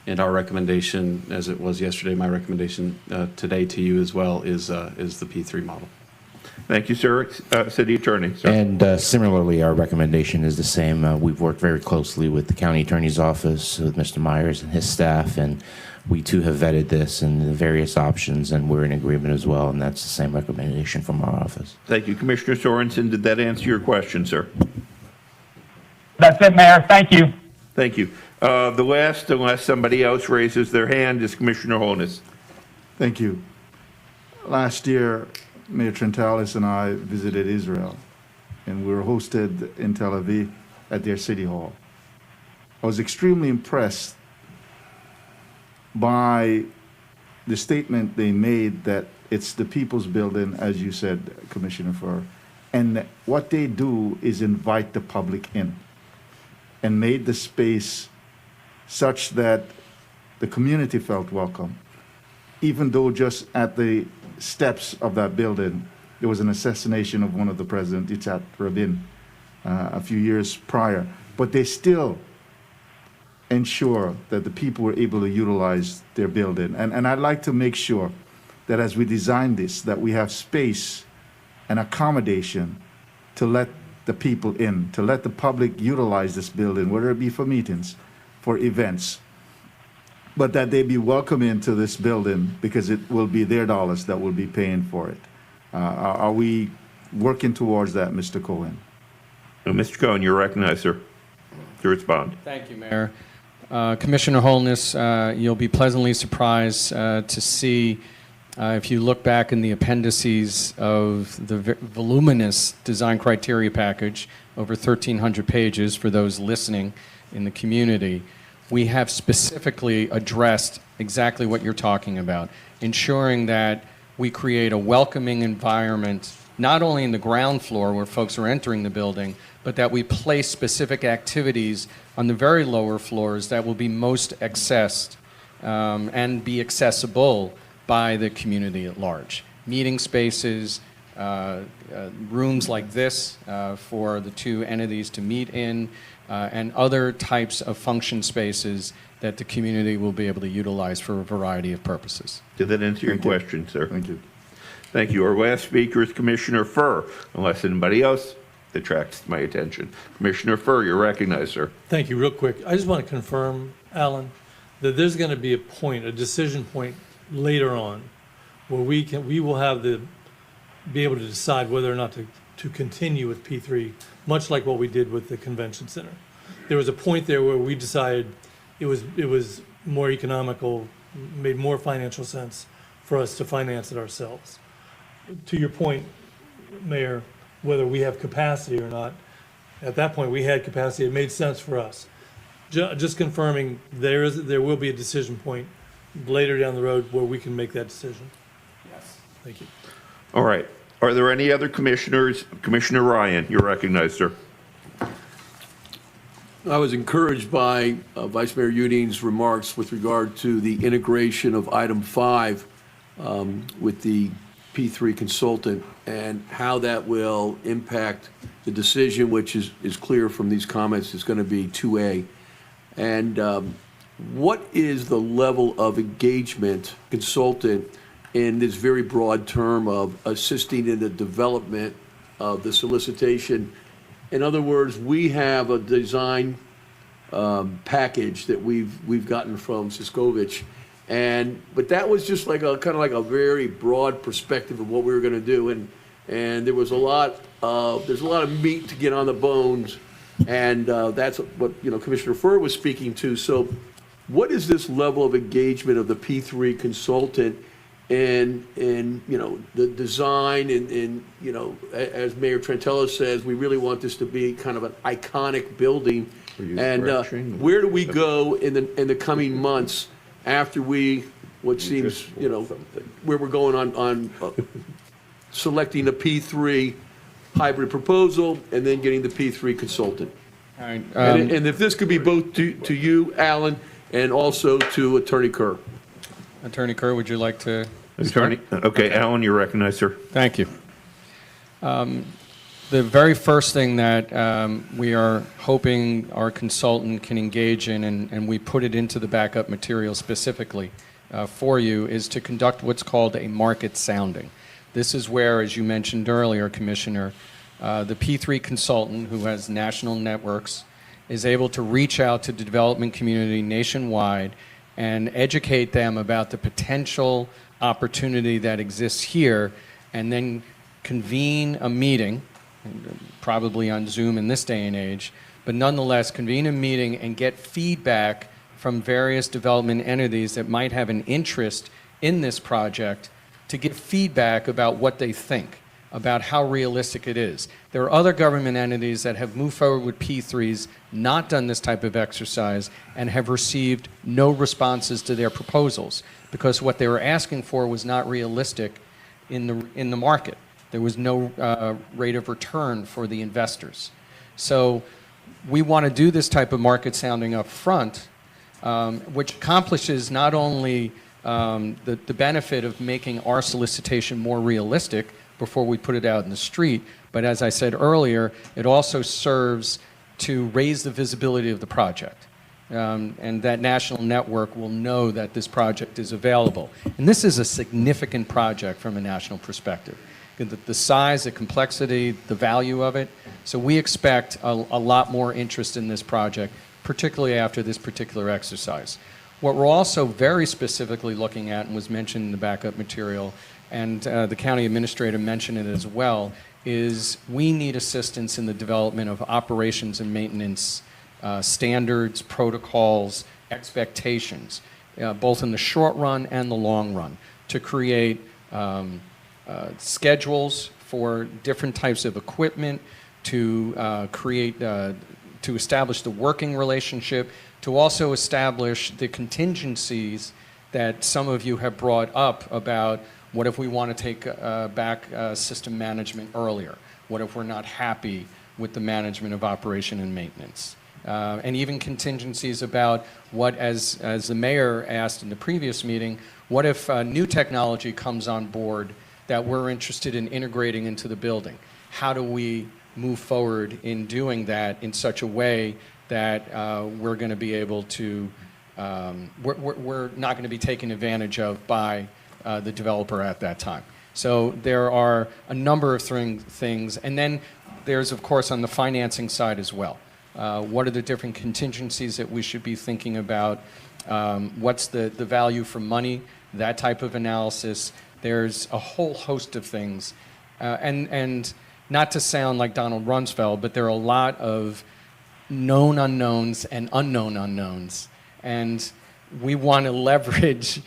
and our recommendation, as it was yesterday, my recommendation today to you as well is the P3 model. Thank you, sir. City Attorney, sir. And similarly, our recommendation is the same. We've worked very closely with the County Attorney's Office, with Mr. Myers and his staff, and we too have vetted this and the various options, and we're in agreement as well, and that's the same recommendation from our office. Thank you. Commissioner Sorensen, did that answer your question, sir? That's it, Mayor. Thank you. Thank you. The last, unless somebody else raises their hand, is Commissioner Honus. Thank you. Last year, Mayor Trentalis and I visited Israel, and we were hosted in Tel Aviv at their city hall. I was extremely impressed by the statement they made that it's the people's building, as you said, Commissioner Furr, and what they do is invite the public in and made the space such that the community felt welcome, even though just at the steps of that building, there was an assassination of one of the presidents, Yitzhak Rabin, a few years prior. But they still ensure that the people were able to utilize their building. And I'd like to make sure that as we design this, that we have space and accommodation to let the people in, to let the public utilize this building, whether it be for meetings, for events, but that they be welcome into this building because it will be their dollars that will be paying for it. Are we working towards that, Mr. Cohen? Mr. Cohen, you're recognized, sir, to respond. Thank you, Mayor. Commissioner Holness, you'll be pleasantly surprised to see, if you look back in the appendices of the voluminous design criteria package, over 1,300 pages for those listening in the community, we have specifically addressed exactly what you're talking about, ensuring that we create a welcoming environment, not only in the ground floor where folks are entering the building, but that we place specific activities on the very lower floors that will be most accessed and be accessible by the community at large. Meeting spaces, rooms like this for the two entities to meet in, and other types of function spaces that the community will be able to utilize for a variety of purposes. Did that answer your question, sir? Thank you. Thank you. Our last speaker is Commissioner Furr, unless anybody else attracts my attention. Commissioner Furr, you're recognized, sir. Thank you. Real quick, I just want to confirm, Alan, that there's going to be a point, a decision point later on, where we will have be able to decide whether or not to continue with P3, much like what we did with the convention center. There was a point there where we decided it was more economical, made more financial sense for us to finance it ourselves. To your point, Mayor, whether we have capacity or not, at that point we had capacity. It made sense for us. Just confirming there will be a decision point later down the road where we can make that decision. Yes. Thank you. All right. Are there any other commissioners? Commissioner Ryan, you're recognized, sir. I was encouraged by Vice Mayor Uding's remarks with regard to the integration of item 5 with the P3 consultant and how that will impact the decision, which is clear from these comments is going to be 2A. And what is the level of engagement consultant in this very broad term of assisting in the development of the solicitation? In other words, we have a design package that we've gotten from Siskovich, but that was just like kind of like a very broad perspective of what we were going to do, and there's a lot of meat to get on the bones, and that's what Commissioner Furr was speaking to. So, what is this level of engagement of the P3 consultant in the design and as Mayor Trentella says, we really want this to be kind of an iconic building. And where do we go in the coming months after where we're going on selecting a P3 hybrid proposal and then getting the P3 consultant? All right. And if this could be both to you, Alan, and also to Attorney Kerr. Attorney Kerr, would you like to? Attorney, okay, Alan, you're recognized, sir. Thank you. The very first thing that we are hoping our consultant can engage in, and we put it into the backup material specifically for you, is to conduct what's called a market sounding. This is where, as you mentioned earlier, Commissioner, the P3 consultant, who has national networks, is able to reach out to the development community nationwide and educate them about the potential opportunity that exists here, and then convene a meeting, probably on Zoom in this day and age, but nonetheless convene a meeting and get feedback from various development entities that might have an interest in this project to give feedback about what they think, about how realistic it is. There are other government entities that have moved forward with P3s, not done this type of exercise, and have received no responses to their proposals because what they were asking for was not realistic in the market. There was no rate of return for the investors. So we want to do this type of market sounding up front, which accomplishes not only the benefit of making our solicitation more realistic before we put it out in the street, but as I said earlier, it also serves to raise the visibility of the project. And that national network will know that this project is available. And this is a significant project from a national perspective. The size, the complexity, the value of it. So we expect a lot more interest in this project, particularly after this particular exercise. What we're also very specifically looking at, and was mentioned in the backup material, and the county administrator mentioned it as well, is we need assistance in the development of operations and maintenance standards, protocols, expectations, both in the short run and the long run, to create schedules for different types of equipment, to to establish the working relationship, to also establish the contingencies that some of you have brought up about what if we want to take back system management earlier? What if we're not happy with the management of operation and maintenance? and even contingencies about what, as the mayor asked in the previous meeting, what if new technology comes on board that we're interested in integrating into the building? How do we move forward in doing that in such a way that we're going to be able to, we're not going to be taken advantage of by the developer at that time. So there are a number of things, and then there's, of course, on the financing side as well. What are the different contingencies that we should be thinking about? What's the value for money? That type of analysis. There's a whole host of things. And not to sound like Donald Rumsfeld, but there are a lot of known unknowns and unknown unknowns. And we want to leverage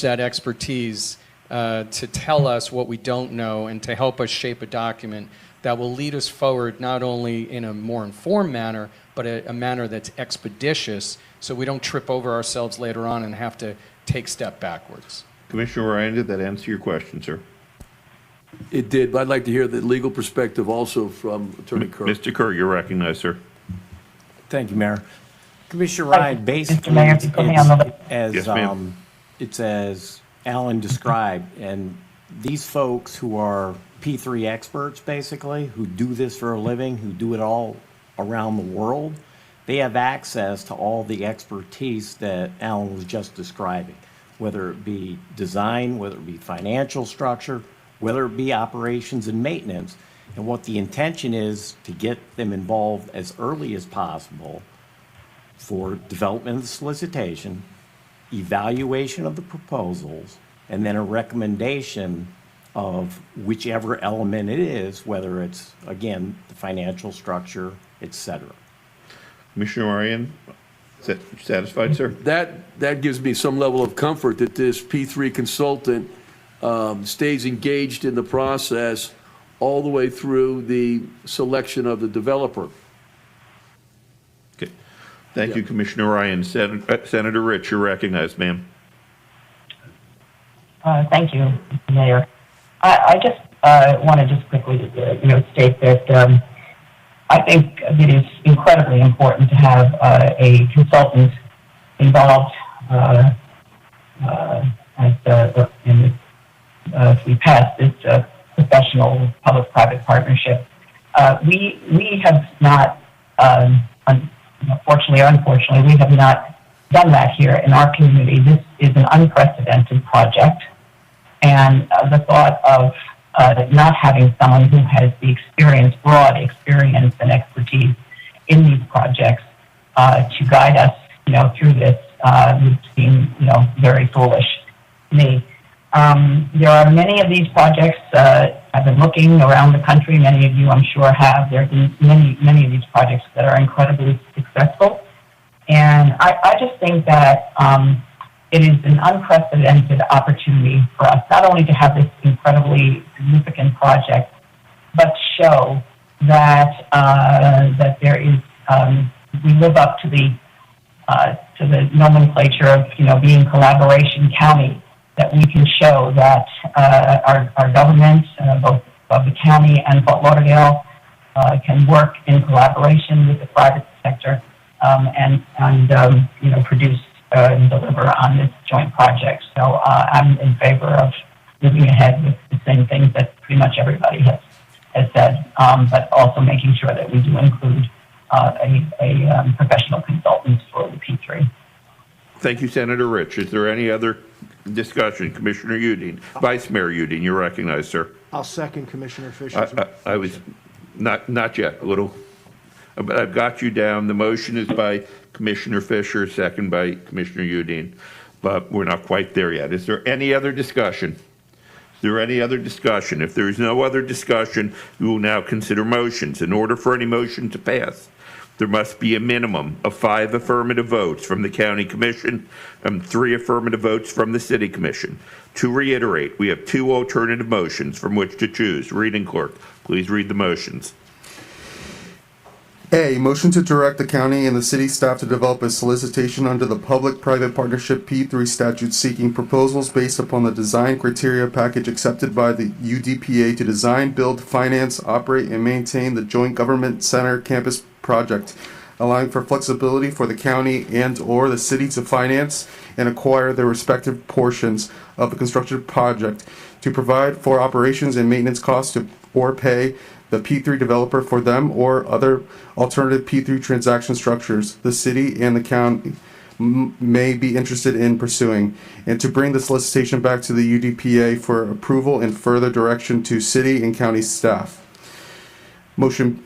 that expertise to tell us what we don't know and to help us shape a document that will lead us forward not only in a more informed manner, but a manner that's expeditious so we don't trip over ourselves later on and have to take step backwards. Commissioner Ryan, did that answer your question, sir? It did, but I'd like to hear the legal perspective also from Attorney Kirk. Mr. Kerr, you're recognized, sir. Thank you, Mayor. Commissioner Ryan, basically, Mr. Mayor, if you put me on the list. Yes, ma'am. it's as Alan described, and these folks who are P3 experts, basically, who do this for a living, who do it all around the world, they have access to all the expertise that Alan was just describing, whether it be design, whether it be financial structure, whether it be operations and maintenance. And what the intention is to get them involved as early as possible for development of the solicitation, evaluation of the proposals, and then a recommendation of whichever element it is, whether it's, again, the financial structure, et cetera. Commissioner Ryan, satisfied, sir? That gives me some level of comfort that this P3 consultant stays engaged in the process all the way through the selection of the developer. Okay. Thank you, Yeah. Commissioner Ryan. Senator Rich, you're recognized, ma'am. Thank you, Mr. Mayor. I just want to just quickly, state that I think it is incredibly important to have a consultant involved if we pass this professional public-private partnership. We have not, fortunately or unfortunately, we have not done that here in our community. This is an unprecedented project. And the thought of not having someone who has the experience, broad experience and expertise in these projects to guide us, through this would seem, very foolish to me. There are many of these projects. I've been looking around the country. Many of you, I'm sure, have. There have been many of these projects that are incredibly successful. And I just think that it is an unprecedented opportunity for us not only to have this incredibly significant project, but show that that there is we live up to the nomenclature of being collaboration county. That we can show that our government, both of the county and Fort Lauderdale, can work in collaboration with the private sector and produce and deliver on this joint project. So I'm in favor of moving ahead with the same things that pretty much everybody has said, but also making sure that we do include a professional consultant for the P3. Thank you, Senator Rich. Is there any other discussion? Commissioner Udine. Vice Mayor Udine, you're recognized, sir. I'll second Commissioner Fisher's. I was not yet, a little, but I've got you down. The motion is by Commissioner Fisher, second by Commissioner Udine, but we're not quite there yet. Is there any other discussion? Is there any other discussion? If there is no other discussion, we will now consider motions. In order for any motion to pass, there must be a minimum of 5 affirmative votes from the County Commission and 3 affirmative votes from the City Commission. To reiterate, we have 2 alternative motions from which to choose. Reading Clerk, please read the motions. A, motion to direct the county and the city staff to develop a solicitation under the Public-Private Partnership P3 statute seeking proposals based upon the design criteria package accepted by the UDPA to design, build, finance, operate, and maintain the Joint Government Center campus project allowing for flexibility for the county and/or the city to finance and acquire their respective portions of the construction project, to provide for operations and maintenance costs or pay the P3 developer for them or other alternative P3 transaction structures the city and the county may be interested in pursuing, and to bring the solicitation back to the UDPA for approval and further direction to city and county staff. Motion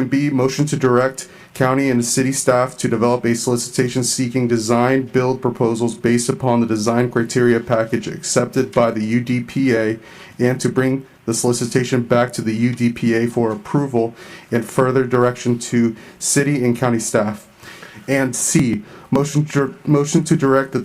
B, motion to direct county and city staff to develop a solicitation seeking design build proposals based upon the design criteria package accepted by the UDPA, and to bring the solicitation back to the UDPA for approval and further direction to city and county staff. And C, motion to direct that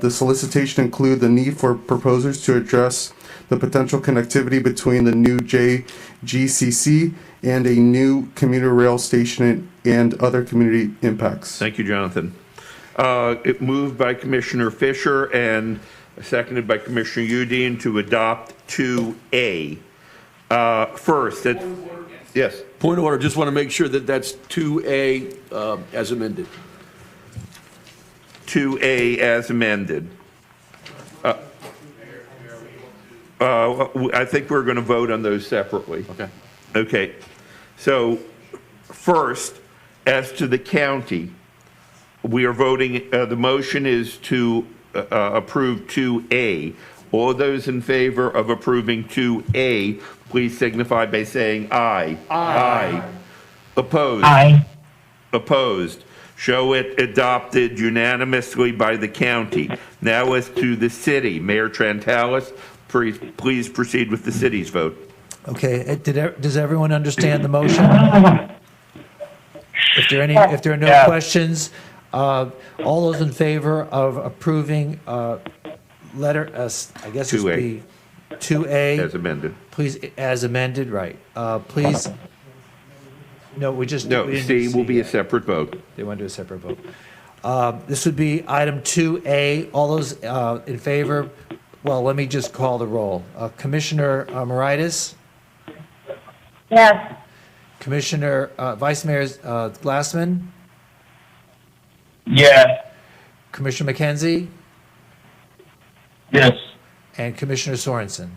the solicitation include the need for proposers to address the potential connectivity between the new JGCC and a new commuter rail station and other community impacts. Thank you, Jonathan. It moved by Commissioner Fisher and seconded by Commissioner Udine to adopt 2A. First, yes. Point of order, just want to make sure that that's 2A as amended. 2A as amended. I think we're going to vote on those separately. Okay. Okay. So first, as to the county, we are voting, the motion is to approve 2A. All those in favor of approving 2A, please signify by saying aye. Aye. Opposed? Aye. Opposed? Show it adopted unanimously by the county. Now as to the city, Mayor Trantalis, please proceed with the city's vote. Okay, does everyone understand the motion? If there are no questions, all those in favor of approving letter, I guess it would be 2A. As amended. Please, as amended, right. Please, no, we just. No, we didn't C do will be a yet. separate vote. They want to do a separate vote. This would be item 2A. All those in favor, well, let me just call the roll. Commissioner Moritas? Yes. Commissioner, Vice Mayor Glassman? Yes. Commissioner McKenzie? Yes. And Commissioner Sorensen?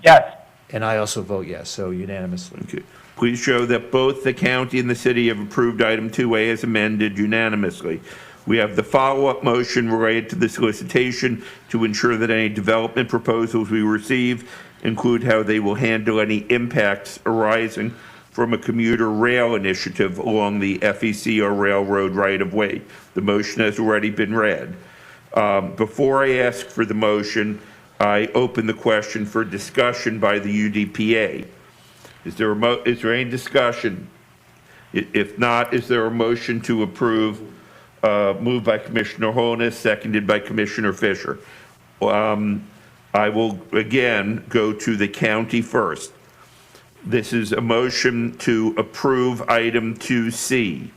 Yes. And I also vote yes, so unanimously. Okay. Please show that both the county and the city have approved item 2A as amended unanimously. We have the follow-up motion related to the solicitation to ensure that any development proposals we receive include how they will handle any impacts arising from a commuter rail initiative along the FEC or railroad right-of-way. The motion has already been read. Before I ask for the motion, I open the question for discussion by the UDPA. Is there any discussion? If not, is there a motion to approve, moved by Commissioner Holness, seconded by Commissioner Fisher? I will again go to the county first. This is a motion to approve item 2C.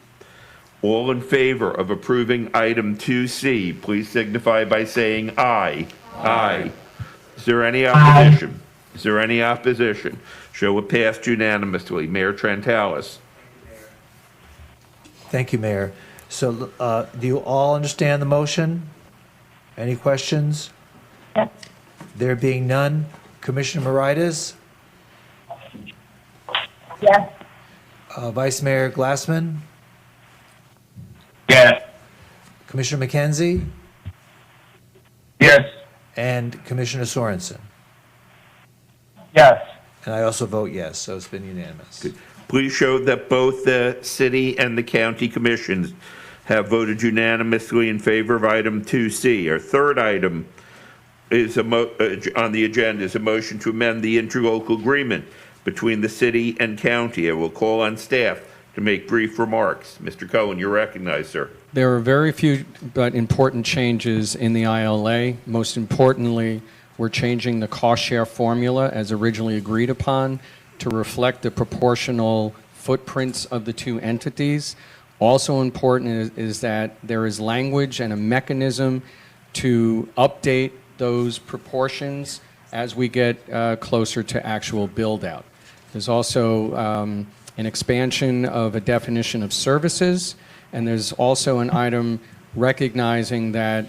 All in favor of approving item 2C, please signify by saying aye. Aye. Is there any opposition? Is there any opposition? Show it passed unanimously. Mayor Trantalis. Thank you, Mayor. So do you all understand the motion? Any questions? Yes. There being none, Commissioner Moritas? Yes. Vice Mayor Glassman? Yes. Commissioner McKenzie? Yes. And Commissioner Sorensen? Yes. And I also vote yes, so it's been unanimous. Good. Please show that both the city and the county commissions have voted unanimously in favor of item 2C. Our third item is on the agenda is a motion to amend the interlocal agreement between the city and county. I will call on staff to make brief remarks. Mr. Cohen, you're recognized, sir. There are very few but important changes in the ILA. Most importantly, we're changing the cost share formula as originally agreed upon to reflect the proportional footprints of the two entities. Also important is that there is language and a mechanism to update those proportions as we get closer to actual build-out. There's also an expansion of a definition of services, and there's also an item recognizing that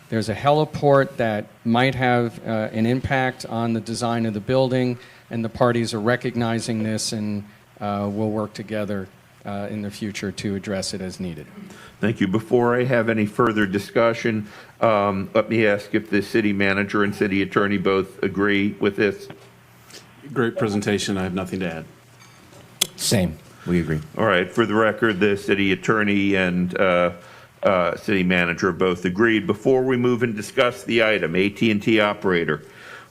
there's a heliport that might have an impact on the design of the building, and the parties are recognizing this and will work together in the future to address it as needed. Thank you. Before I have any further discussion, let me ask if the city manager and city attorney both agree with this. Great presentation. I have nothing to add. Same, we agree. All right, for the record, the city attorney and city manager both agreed. Before we move and discuss the item, AT&T operator,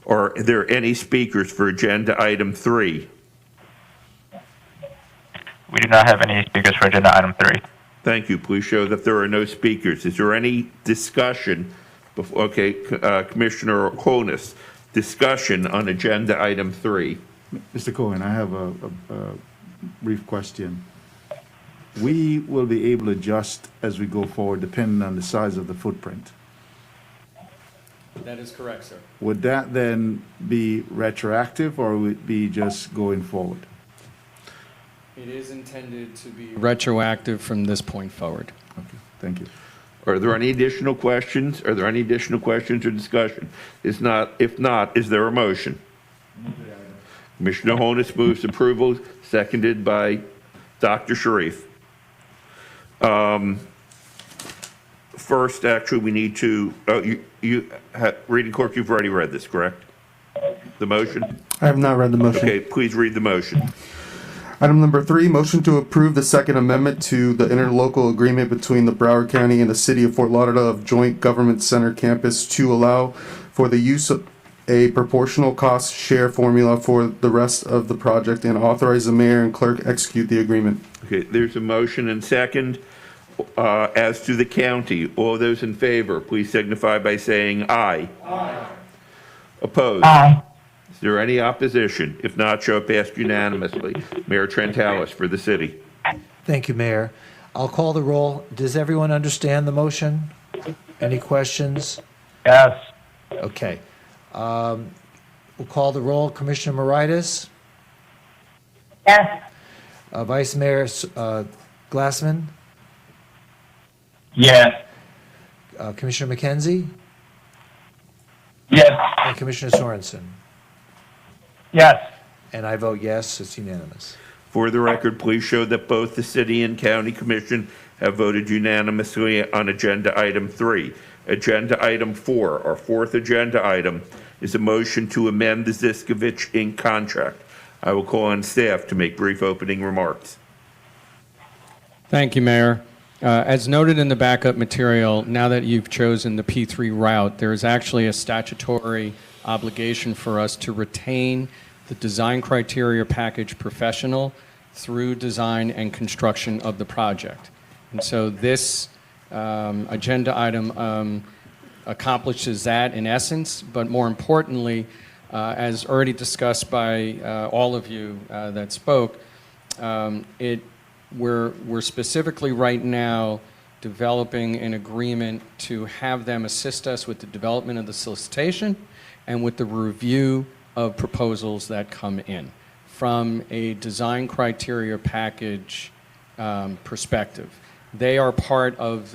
are there any speakers for agenda item 3? We do not have any speakers for agenda item 3. Thank you. Please show that there are no speakers. Is there any discussion? Okay, Commissioner Holness, discussion on agenda item 3. Mr. Cohen, I have a brief question. We will be able to adjust as we go forward depending on the size of the footprint. That is correct, sir. Would that then be retroactive or would it be just going forward? It is intended to be retroactive from this point forward. Okay, thank you. Are there any additional questions? Are there any additional questions or discussion? If not, is there a motion? Commissioner Holness moves approval, seconded by Dr. Sharif. First, actually, we need to, reading clerk, you've already read this, correct? The motion? I have not read the motion. Okay, please read the motion. Item number 3, motion to approve the Second Amendment to the interlocal agreement between the Broward County and the City of Fort Lauderdale of Joint Government Center Campus to allow for the use of a proportional cost share formula for the rest of the project and authorize the mayor and clerk execute the agreement. Okay, there's a motion and second. As to the county, all those in favor, please signify by saying aye. Aye. Opposed? Aye. Is there any opposition? If not, show it passed unanimously. Mayor Trentalis for the city. Thank you, Mayor. I'll call the roll. Does everyone understand the motion? Any questions? Yes. Okay. We'll call the roll. Commissioner Moritas? Yes. Vice Mayor Glassman? Yes. Commissioner McKenzie? Yes. And Commissioner Sorensen? Yes. And I vote yes. It's unanimous. For the record, please show that both the city and county commission have voted unanimously on agenda item 3. Agenda item 4, our fourth agenda item, is a motion to amend the Ziskovich Inc. contract. I will call on staff to make brief opening remarks. Thank you, Mayor. As noted in the backup material, now that you've chosen the P3 route, there is actually a statutory obligation for us to retain the design criteria package professional through design and construction of the project. And so this agenda item accomplishes that in essence, but more importantly, as already discussed by all of you that spoke, we're specifically right now developing an agreement to have them assist us with the development of the solicitation and with the review of proposals that come in from a design criteria package perspective. They are part of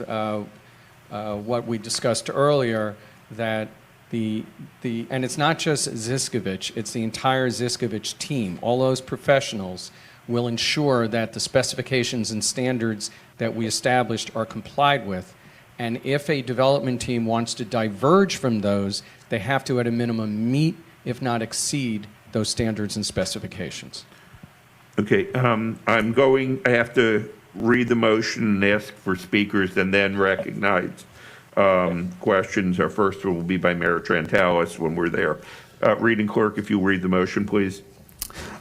what we discussed earlier, that and it's not just Ziskovich, it's the entire Ziskovich team. All those professionals will ensure that the specifications and standards that we established are complied with. And if a development team wants to diverge from those, they have to, at a minimum, meet, if not exceed, those standards and specifications. Okay, I have to read the motion and ask for speakers and then recognize questions. Our first one will be by Mayor Trentalis when we're there. Reading clerk, if you'll read the motion, please.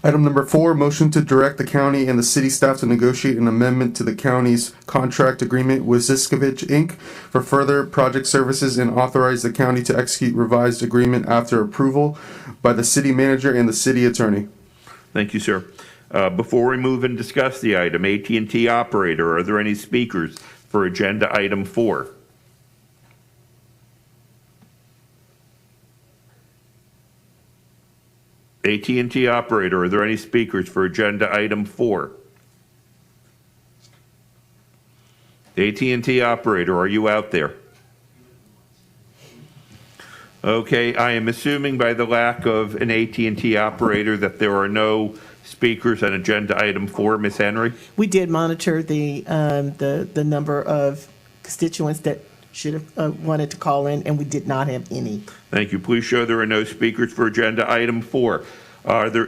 Item number 4, motion to direct the county and the city staff to negotiate an amendment to the county's contract agreement with Ziskovich Inc. for further project services and authorize the county to execute revised agreement after approval by the city manager and the city attorney. Thank you, sir. Before we move and discuss the item, AT&T operator, are there any speakers for agenda item 4? AT&T operator, are there any speakers for agenda item 4? AT&T operator, are you out there? Okay, I am assuming by the lack of an AT&T operator that there are no speakers on agenda item 4. Ms. Henry? We did monitor the number of constituents that should have wanted to call in, and we did not have any. Thank you. Please show there are no speakers for agenda item 4.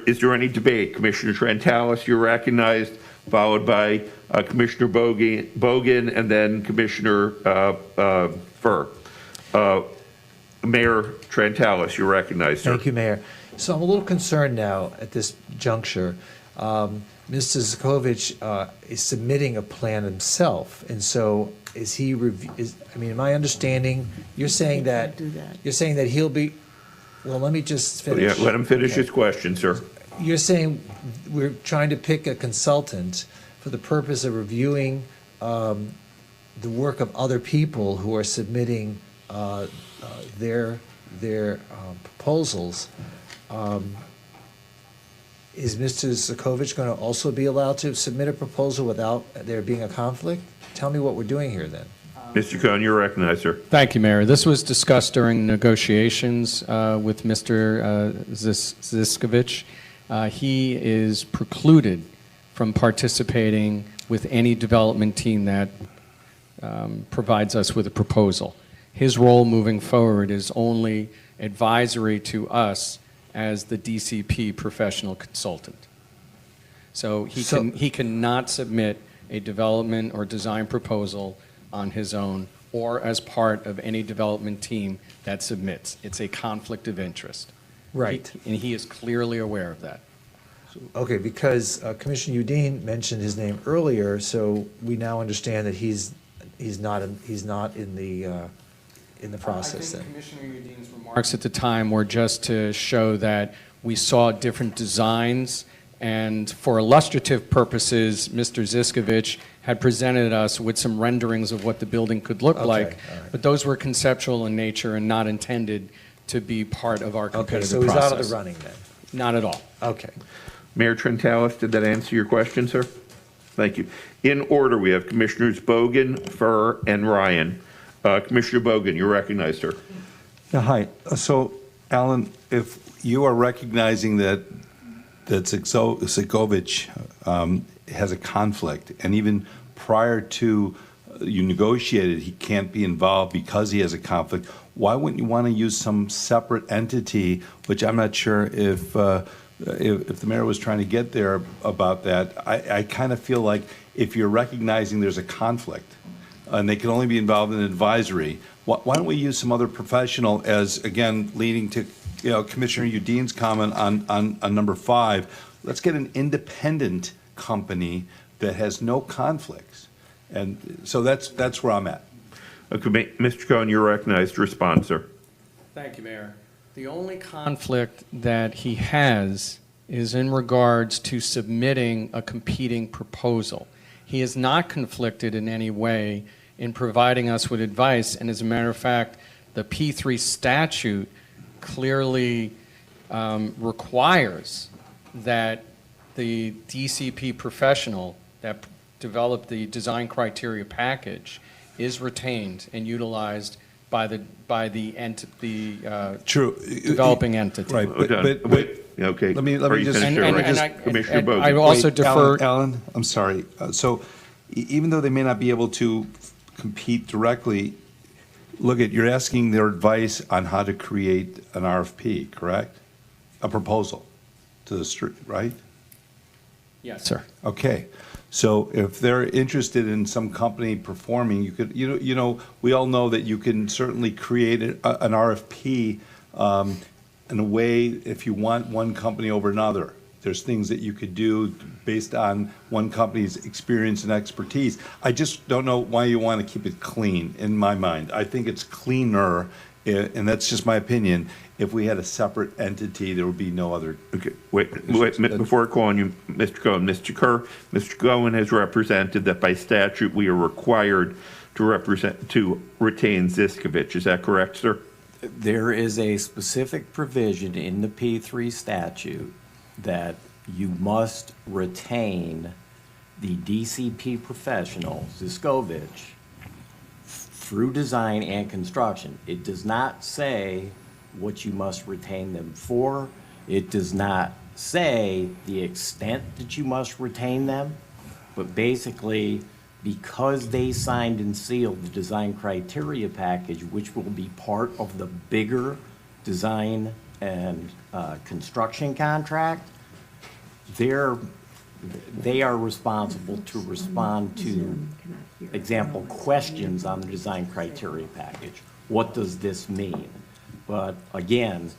Is there any debate? Commissioner Trentalis, you're recognized, followed by Commissioner Bogan, and then Commissioner Furr. Mayor Trentalis, you're recognized, sir. Thank you, Mayor. So I'm a little concerned now at this juncture. Mr. Zukovich is submitting a plan himself, and so is he? I mean, my understanding, you're saying that he'll be. Well, let me just finish. Yeah, let him finish his question, sir. You're saying we're trying to pick a consultant for the purpose of reviewing the work of other people who are submitting their proposals. Is Mr. Zukovich going to also be allowed to submit a proposal without there being a conflict? Tell me what we're doing here then. Mr. Cohen, you're recognized, sir. Thank you, Mayor. This was discussed during negotiations with Mr. Ziskovich. He is precluded from participating with any development team that provides us with a proposal. His role moving forward is only advisory to us as the DCP professional consultant. So he cannot submit a development or design proposal on his own or as part of any development team that submits. It's a conflict of interest. Right. And he is clearly aware of that. Okay, because Commissioner Udine mentioned his name earlier, so we now understand that he's not in the process then. Commissioner Udine's remarks at the time were just to show that we saw different designs, and for illustrative purposes, Mr. Ziskovich had presented us with some renderings of what the building could look like, all right. but those were conceptual in nature and not intended to be part of our competitive process. Okay, so he's out of the running then? Not at all. Okay. Mayor Trentalis, did that answer your question, sir? Thank you. In order, we have Commissioners Bogan, Furr, and Ryan. Commissioner Bogan, you're recognized, sir. Yeah, hi. So, Alan, if you are recognizing that Zukovich has a conflict, and even prior to you negotiated, he can't be involved because he has a conflict, why wouldn't you want to use some separate entity, which I'm not sure if the mayor was trying to get there about that. I kind of feel like if you're recognizing there's a conflict, and they can only be involved in advisory, why don't we use some other professional as, again, leading to Commissioner Udine's comment on number 5, let's get an independent company that has no conflicts. And so that's where I'm at. Okay, Mr. Cohen, you're recognized to respond, sir. Thank you, Mayor. The only conflict that he has is in regards to submitting a competing proposal. He is not conflicted in any way in providing us with advice, and as a matter of fact, the P3 statute clearly requires that the DCP professional that developed the design criteria package is retained and utilized by the True. developing entity. Right, but okay. let me just Commissioner Bogan. I will also defer. Alan, I'm sorry. So even though they may not be able to compete directly, you're asking their advice on how to create an RFP, correct? A proposal to the street, right? Yes, sir. Okay. So if they're interested in some company performing, you could, we all know that you can certainly create an RFP in a way if you want one company over another. There's things that you could do based on one company's experience and expertise. I just don't know why you want to keep it clean, in my mind. I think it's cleaner, and that's just my opinion. If we had a separate entity, there would be no other. Okay, wait, before calling you, Mr. Cohen, Mr. Cohen has represented that by statute we are required to retain Ziskovich. Is that correct, sir? There is a specific provision in the P3 statute that you must retain the DCP professional, Ziskovich, through design and construction. It does not say what you must retain them for. It does not say the extent that you must retain them, but basically, because they signed and sealed the design criteria package, which will be part of the bigger design and construction contract, they are responsible to respond to, example, questions on the design criteria package. What does this mean? But again,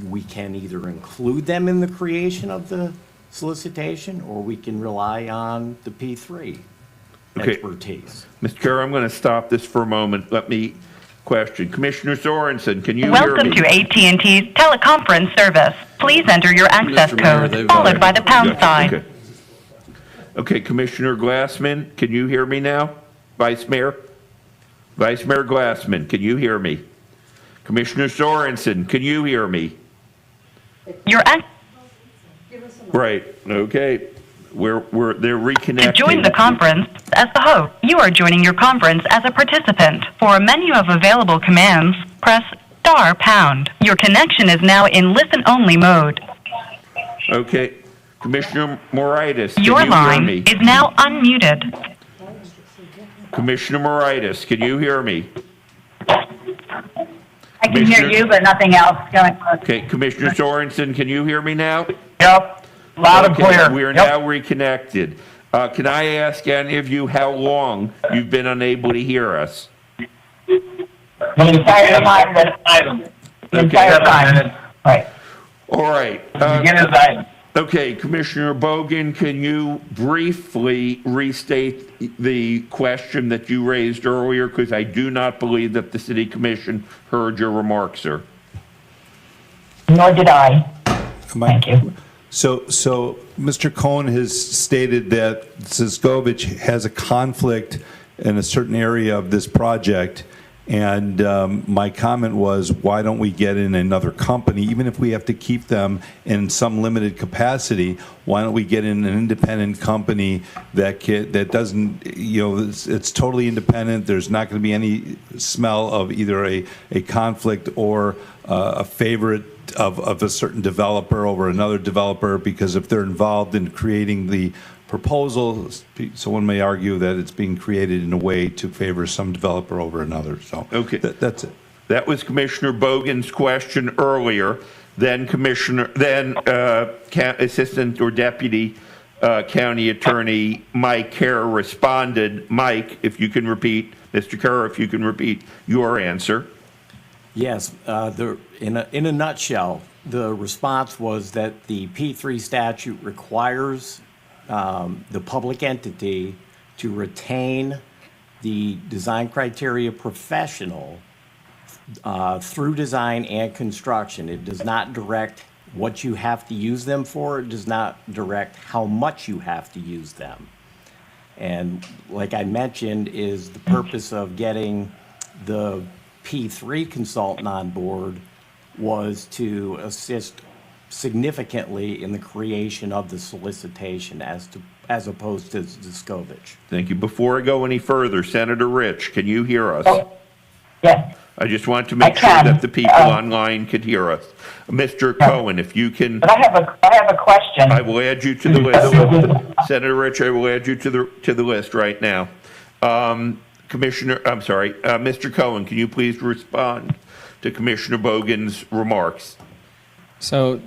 we can either include them in the creation of the solicitation, or we can rely on the P3 expertise. Mr. Chair, I'm going to stop this for a moment. Let me question. Commissioner Sorensen, can you hear me? Welcome to AT&T's teleconference service. Please enter your access code, followed by the pound sign. Okay, Commissioner Glassman, can you hear me now? Vice Mayor? Vice Mayor Glassman, can you hear me? Commissioner Sorensen, can you hear me? Right, okay. They're reconnecting. To join the conference as the host, you are joining your conference as a participant. For a menu of available commands, press *#. Your connection is now in listen-only mode. Okay, Commissioner Moritas, can Your you hear line me? is now unmuted. Commissioner Moritas, can you hear me? I can hear you, but nothing else going on. Okay, Commissioner Sorensen, can you hear me now? Yep, loud and clear. We are now reconnected. Can I ask any of you how long you've been unable to hear us? The entire time. The entire time. Right. All right. Okay, Commissioner Bogan, can you briefly restate the question that you raised earlier? Because I do not believe that the City Commission heard your remarks, sir. Nor did I. Thank you. So Mr. Cohen has stated that Ziskovich has a conflict in a certain area of this project. And my comment was, why don't we get in another company, even if we have to keep them in some limited capacity? Why don't we get in an independent company that doesn't, it's totally independent. There's not going to be any smell of either a conflict or a favorite of a certain developer over another developer, because if they're involved in creating the proposal, someone may argue that it's being created in a way to favor some developer over another. So okay, that's it. That was Commissioner Bogan's question earlier. Then Assistant or Deputy County Attorney Mike Kerr responded. Mike, if you can repeat, Mr. Kerr, if you can repeat your answer. Yes, in a nutshell, the response was that the P3 statute requires the public entity to retain the design criteria professional through design and construction. It does not direct what you have to use them for. It does not direct how much you have to use them. And like I mentioned, is the purpose of getting the P3 consultant on board was to assist significantly in the creation of the solicitation as opposed to Ziskovich. Thank you. Before I go any further, Senator Rich, can you hear us? Yes. I just want to make sure that the people online could hear us. Mr. Cohen, if you can. But I have a question. I will add you to the list. Senator Rich, I will add you to the list right now. Mr. Cohen, can you please respond to Commissioner Bogan's remarks? So,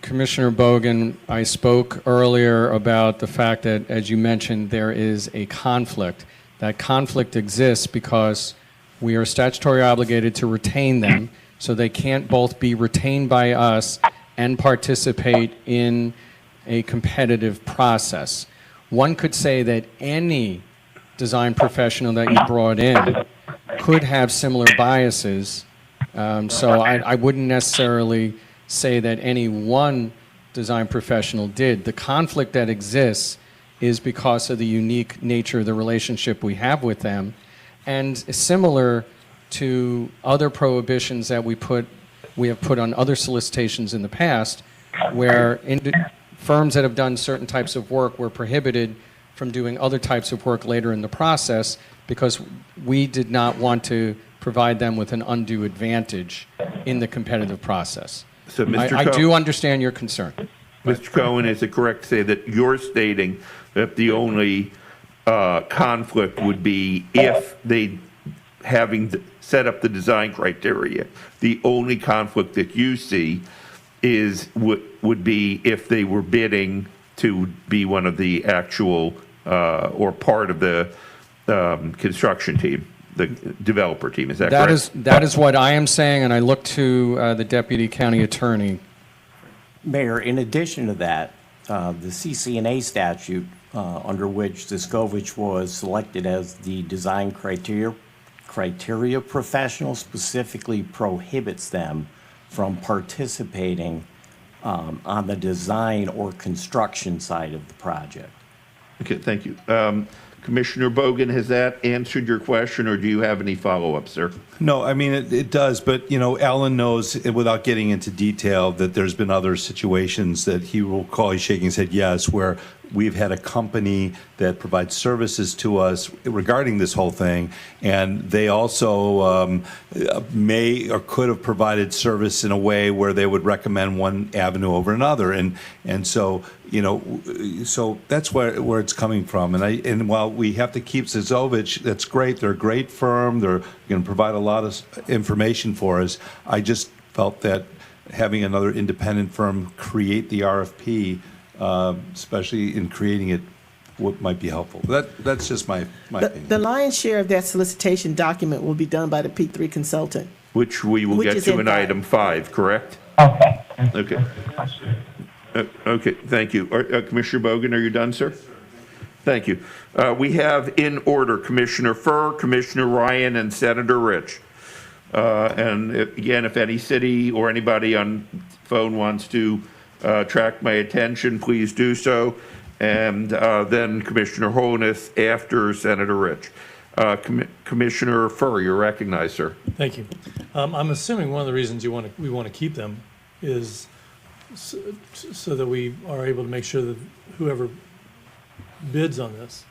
Commissioner Bogan, I spoke earlier about the fact that, as you mentioned, there is a conflict. That conflict exists because we are statutorily obligated to retain them, so they can't both be retained by us and participate in a competitive process. One could say that any design professional that you brought in could have similar biases, so I wouldn't necessarily say that any one design professional did. The conflict that exists is because of the unique nature of the relationship we have with them. And similar to other prohibitions that we have put on other solicitations in the past, where firms that have done certain types of work were prohibited from doing other types of work later in the process because we did not want to provide them with an undue advantage in the competitive process. So, Mr. I do understand your concern. Mr. Cohen, is it correct to say that you're stating that the only conflict would be if they, having set up the design criteria, the only conflict that you see would be if they were bidding to be one of the actual or part of the construction team, the developer team? Is that correct? That is what I am saying, and I look to the Deputy County Attorney. Mayor, in addition to that, the CCNA statute under which Discovich was selected as the design criteria professional specifically prohibits them from participating on the design or construction side of the project. Okay, thank you. Commissioner Bogan, has that answered your question, or do you have any follow-up, sir? No, I mean, it does, but, you know, Alan knows, without getting into detail, that there's been other situations that he will call, he's shaking his head yes, where we've had a company that provides services to us regarding this whole thing, and they also may or could have provided service in a way where they would recommend one avenue over another, and so, you know, so that's where it's coming from. And while we have to keep Cbe, that's great. They're a great firm. They're going to provide a lot of information for us. I just felt that having another independent firm create the RFP, especially in creating it, what might be helpful. That's just my opinion. The lion's share of that solicitation document will be done by the P3 consultant. Which we will get to in item 5, correct? Okay. Okay. Okay, thank you. Commissioner Bogan, are you done, sir? Thank you. We have in order Commissioner Furr, Commissioner Ryan, and Senator Rich. And again, if any city or anybody on phone wants to attract my attention, please do so. And then Commissioner Holness after Senator Rich. Commissioner Furr, you're recognized, sir. Thank you. I'm assuming one of the reasons we want to keep them is so that we are able to make sure that whoever bids on this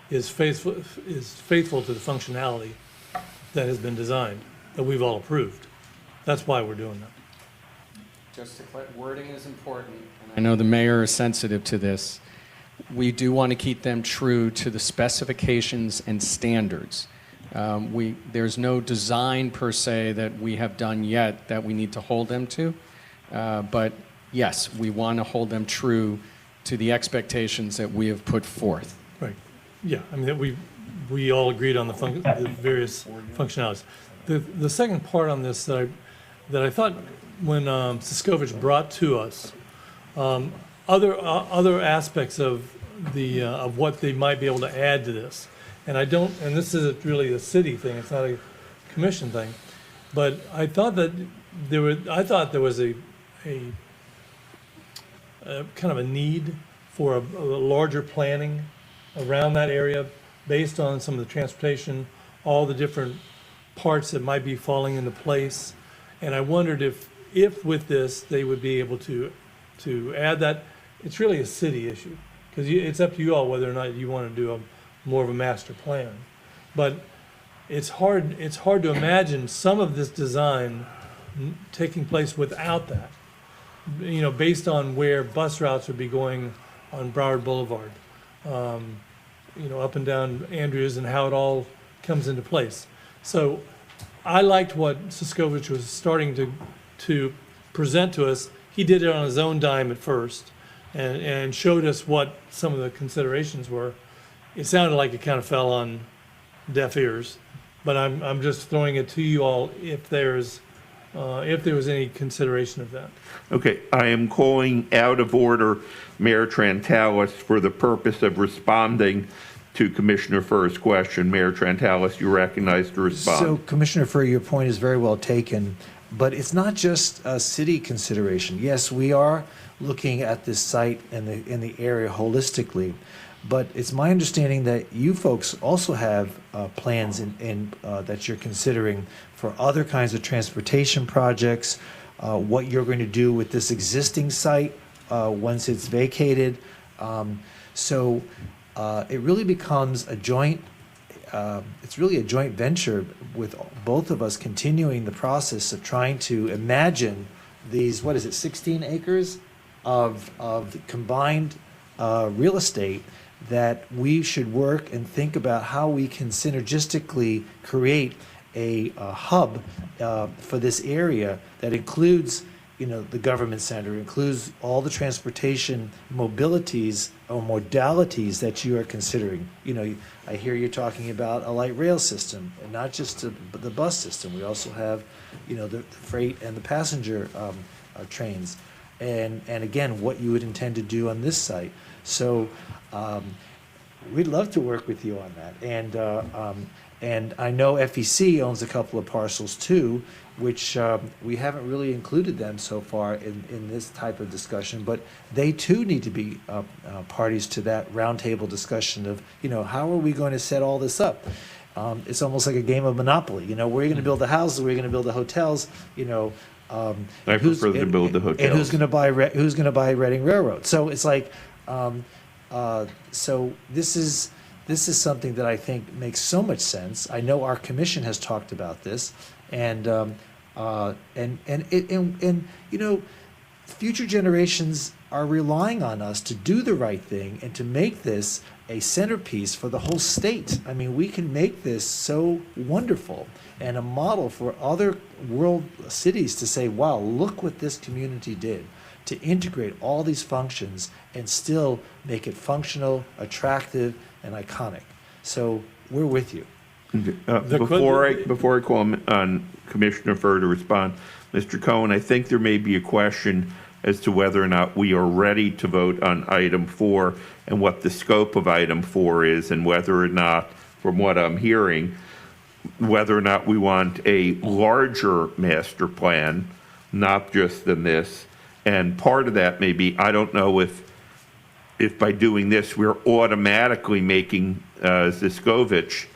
is faithful to the functionality that has been designed, that we've all approved. That's why we're doing that. Just to clarify, wording is important. I know the mayor is sensitive to this. We do want to keep them true to the specifications and standards. There's no design per se that we have done yet that we need to hold them to, but yes, we want to hold them true to the expectations that we have put forth. Right. Yeah. I mean, that we all agreed on the various functionalities. The second part on this that I thought when Siskovich brought to us other aspects of what they might be able to add to this, and this isn't really a city thing. It's not a commission thing, but I thought that there was a kind of a need for a larger planning around that area based on some of the transportation, all the different parts that might be falling into place. And I wondered if with this, they would be able to add that. It's really a city issue, because it's up to you all whether or not you want to do more of a master plan. But it's hard to imagine some of this design taking place without that. You know, based on where bus routes would be going on Broward Boulevard, you know, up and down Andrews, and how it all comes into place. So I liked what Siskovich was starting to present to us. He did it on his own dime at first, and showed us what some of the considerations were. It sounded like it kind of fell on deaf ears, but I'm just throwing it to you all if there was any consideration of that. Okay, I am calling out of order Mayor Trantalis for the purpose of responding to Commissioner Furr's question. Mayor Trantalis, you recognize to respond. So, Commissioner Furr, your point is very well taken, but it's not just a city consideration. Yes, we are looking at this site and the area holistically, But it's my understanding that you folks also have plans that you're considering for other kinds of transportation projects, what you're going to do with this existing site once it's vacated. So it really becomes a joint, it's really a joint venture with both of us continuing the process of trying to imagine these, 16 acres of combined real estate that we should work and think about how we can synergistically create a hub for this area that includes, the government center, includes all the transportation mobilities or modalities that you are considering. I hear you're talking about a light rail system, and not just the bus system. We also have, the freight and the passenger trains, and again, what you would intend to do on this site. So we'd love to work with you on that. And I know FEC owns a couple of parcels too, which we haven't really included them so far in this type of discussion, but they too need to be parties to that roundtable discussion of, how are we going to set all this up? It's almost like a game of Monopoly. Where are you going to build the houses? Where are you going to build the hotels? I prefer to build the hotels. And who's going to buy Reading Railroad? So it's like, so this is something that I think makes so much sense. I know our commission has talked about this, and future generations are relying on us to do the right thing and to make this a centerpiece for the whole state. I mean, we can make this so wonderful and a model for other world cities to say, wow, look what this community did to integrate all these functions and still make it functional, attractive, and iconic. So we're with you. Before I call on Commissioner Furr to respond, Mr. Cohen, I think there may be a question as to whether or not we are ready to vote on item 4 and what the scope of item 4 is, and whether or not, from what I'm hearing, whether or not we want a larger master plan, not just than this. And part of that may be, I don't know if by doing this, we're automatically making Ziskovich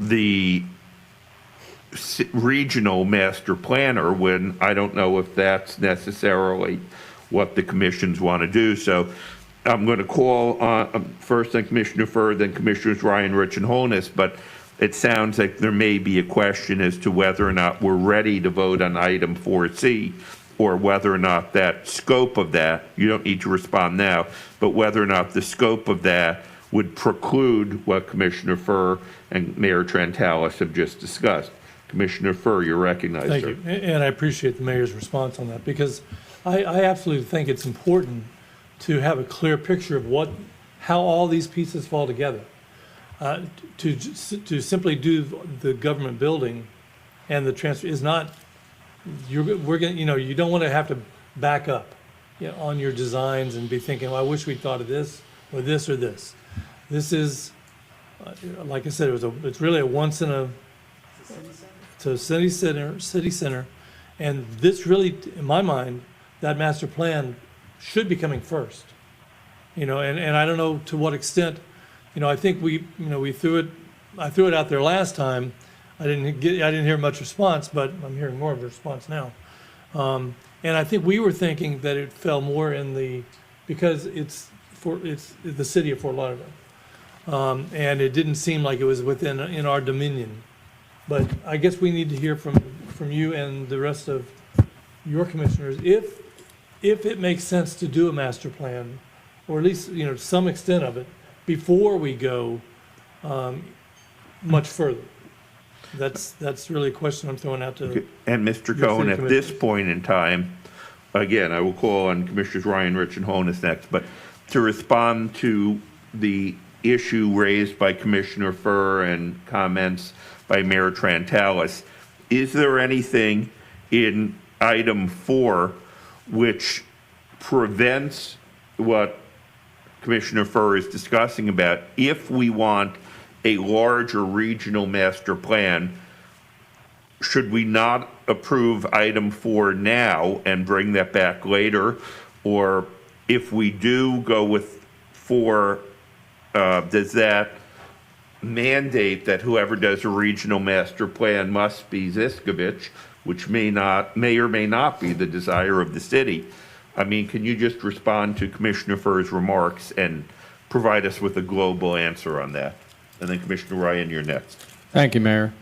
the regional master planner, when I don't know if that's necessarily what the commissions want to do. So I'm going to call first on Commissioner Furr, then Commissioners Ryan, Rich, and Holness, but it sounds like there may be a question as to whether or not we're ready to vote on item 4C, or whether or not that scope of that, you don't need to respond now, but whether or not the scope of that would preclude what Commissioner Furr and Mayor Trantalis have just discussed. Commissioner Furr, you're recognized. Thank you, and I appreciate the mayor's response on that, because I absolutely think it's important to have a clear picture of how all these pieces fall together. To simply do the government building and the transfer is not. You don't want to have to back up, on your designs and be thinking, well, I wish we'd thought of this or this or this. This is, like I said, it's really a once in a. It's a city center, and this really, in my mind, that master plan should be coming first. And I don't know to what extent. I think I threw it out there last time. I didn't hear much response, but I'm hearing more of a response now. And I think we were thinking that it fell more because it's the city of Fort Lauderdale, and it didn't seem like it was in our dominion. But I guess we need to hear from you and the rest of your commissioners if it makes sense to do a master plan, or at least some extent of it, before we go much further. That's really a question I'm throwing out to. Okay. And Mr. Cohen, at this point in time, again, I will call on Commissioners Ryan, Rich, and Holness next, but to respond to the issue raised by Commissioner Furr and comments by Mayor Trantalis, is there anything in item 4 which prevents what Commissioner Furr is discussing about, if we want a larger regional master plan, should we not approve item 4 now and bring that back later? Or if we do go with for, does that mandate that whoever does a regional master plan must be Ziskovich, which may or may not be the desire of the city? I mean, can you just respond to Commissioner Furr's remarks and provide us with a global answer on that? And then Commissioner Ryan, you're next. Thank you, Mayor.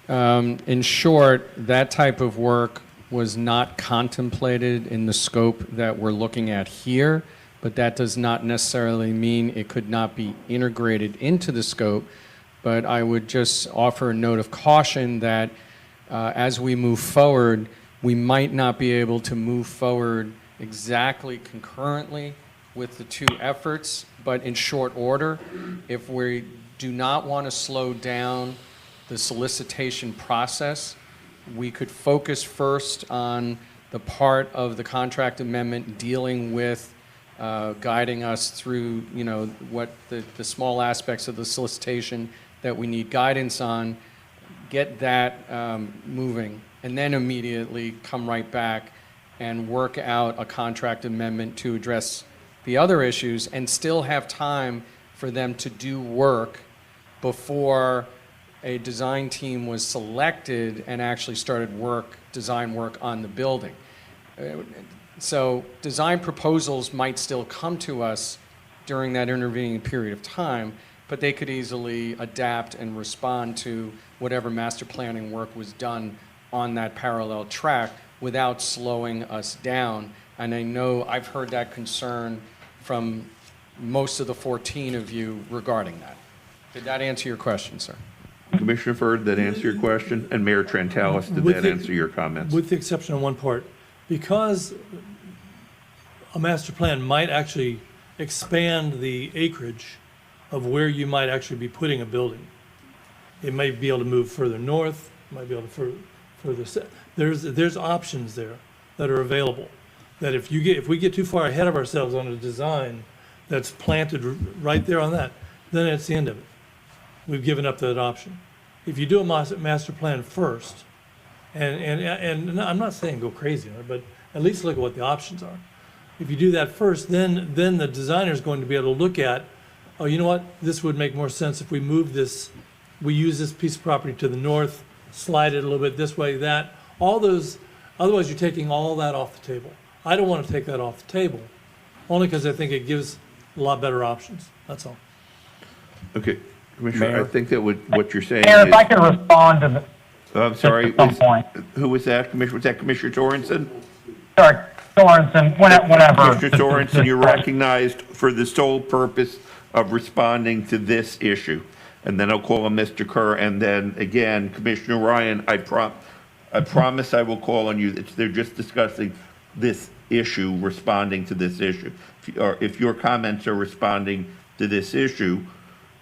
In short, that type of work was not contemplated in the scope that we're looking at here, but that does not necessarily mean it could not be integrated into the scope. But I would just offer a note of caution that as we move forward, we might not be able to move forward exactly concurrently with the two efforts, but in short order. If we do not want to slow down the solicitation process, we could focus first on the part of the contract amendment dealing with guiding us through, what the small aspects of the solicitation that we need guidance on, get that moving, and then immediately come right back and work out a contract amendment to address the other issues and still have time for them to do work before a design team was selected and actually started design work on the building. So design proposals might still come to us during that intervening period of time, but they could easily adapt and respond to whatever master planning work was done on that parallel track without slowing us down. And I know I've heard that concern from most of the 14 of you regarding that. Did that answer your question, sir? Commissioner Furr, did that answer your question? And Mayor Trentalis, did that answer your comments? With the exception of one part, because a master plan might actually expand the acreage of where you might actually be putting a building. It might be able to move further north, might be able to further south. There's options there that are available. That if we get too far ahead of ourselves on a design that's planted right there on that, then it's the end of it. We've given up that option. If you do a master plan first, and I'm not saying go crazy on it, but at least look at what the options are. If you do that first, then the designer is going to be able to look at, oh, you know what, this would make more sense if we move this, we use this piece of property to the north, slide it a little bit this way, that, all those, otherwise you're taking all that off the table. I don't want to take that off the table, only because I think it gives a lot better options, that's all. Okay, Commissioner, Mayor? I think that what you're saying Mayor, is... if I could respond to the, I'm sorry, at some point. who was that, Commissioner? Was that Commissioner Torrenson? Sorry, Sorensen, whenever. Commissioner Torrenson, you're recognized for the sole purpose of responding to this issue. And then I'll call on Mr. Kerr, and then again, Commissioner Ryan, I promise I will call on you. They're just discussing this issue, responding to this issue. If your comments are responding to this issue,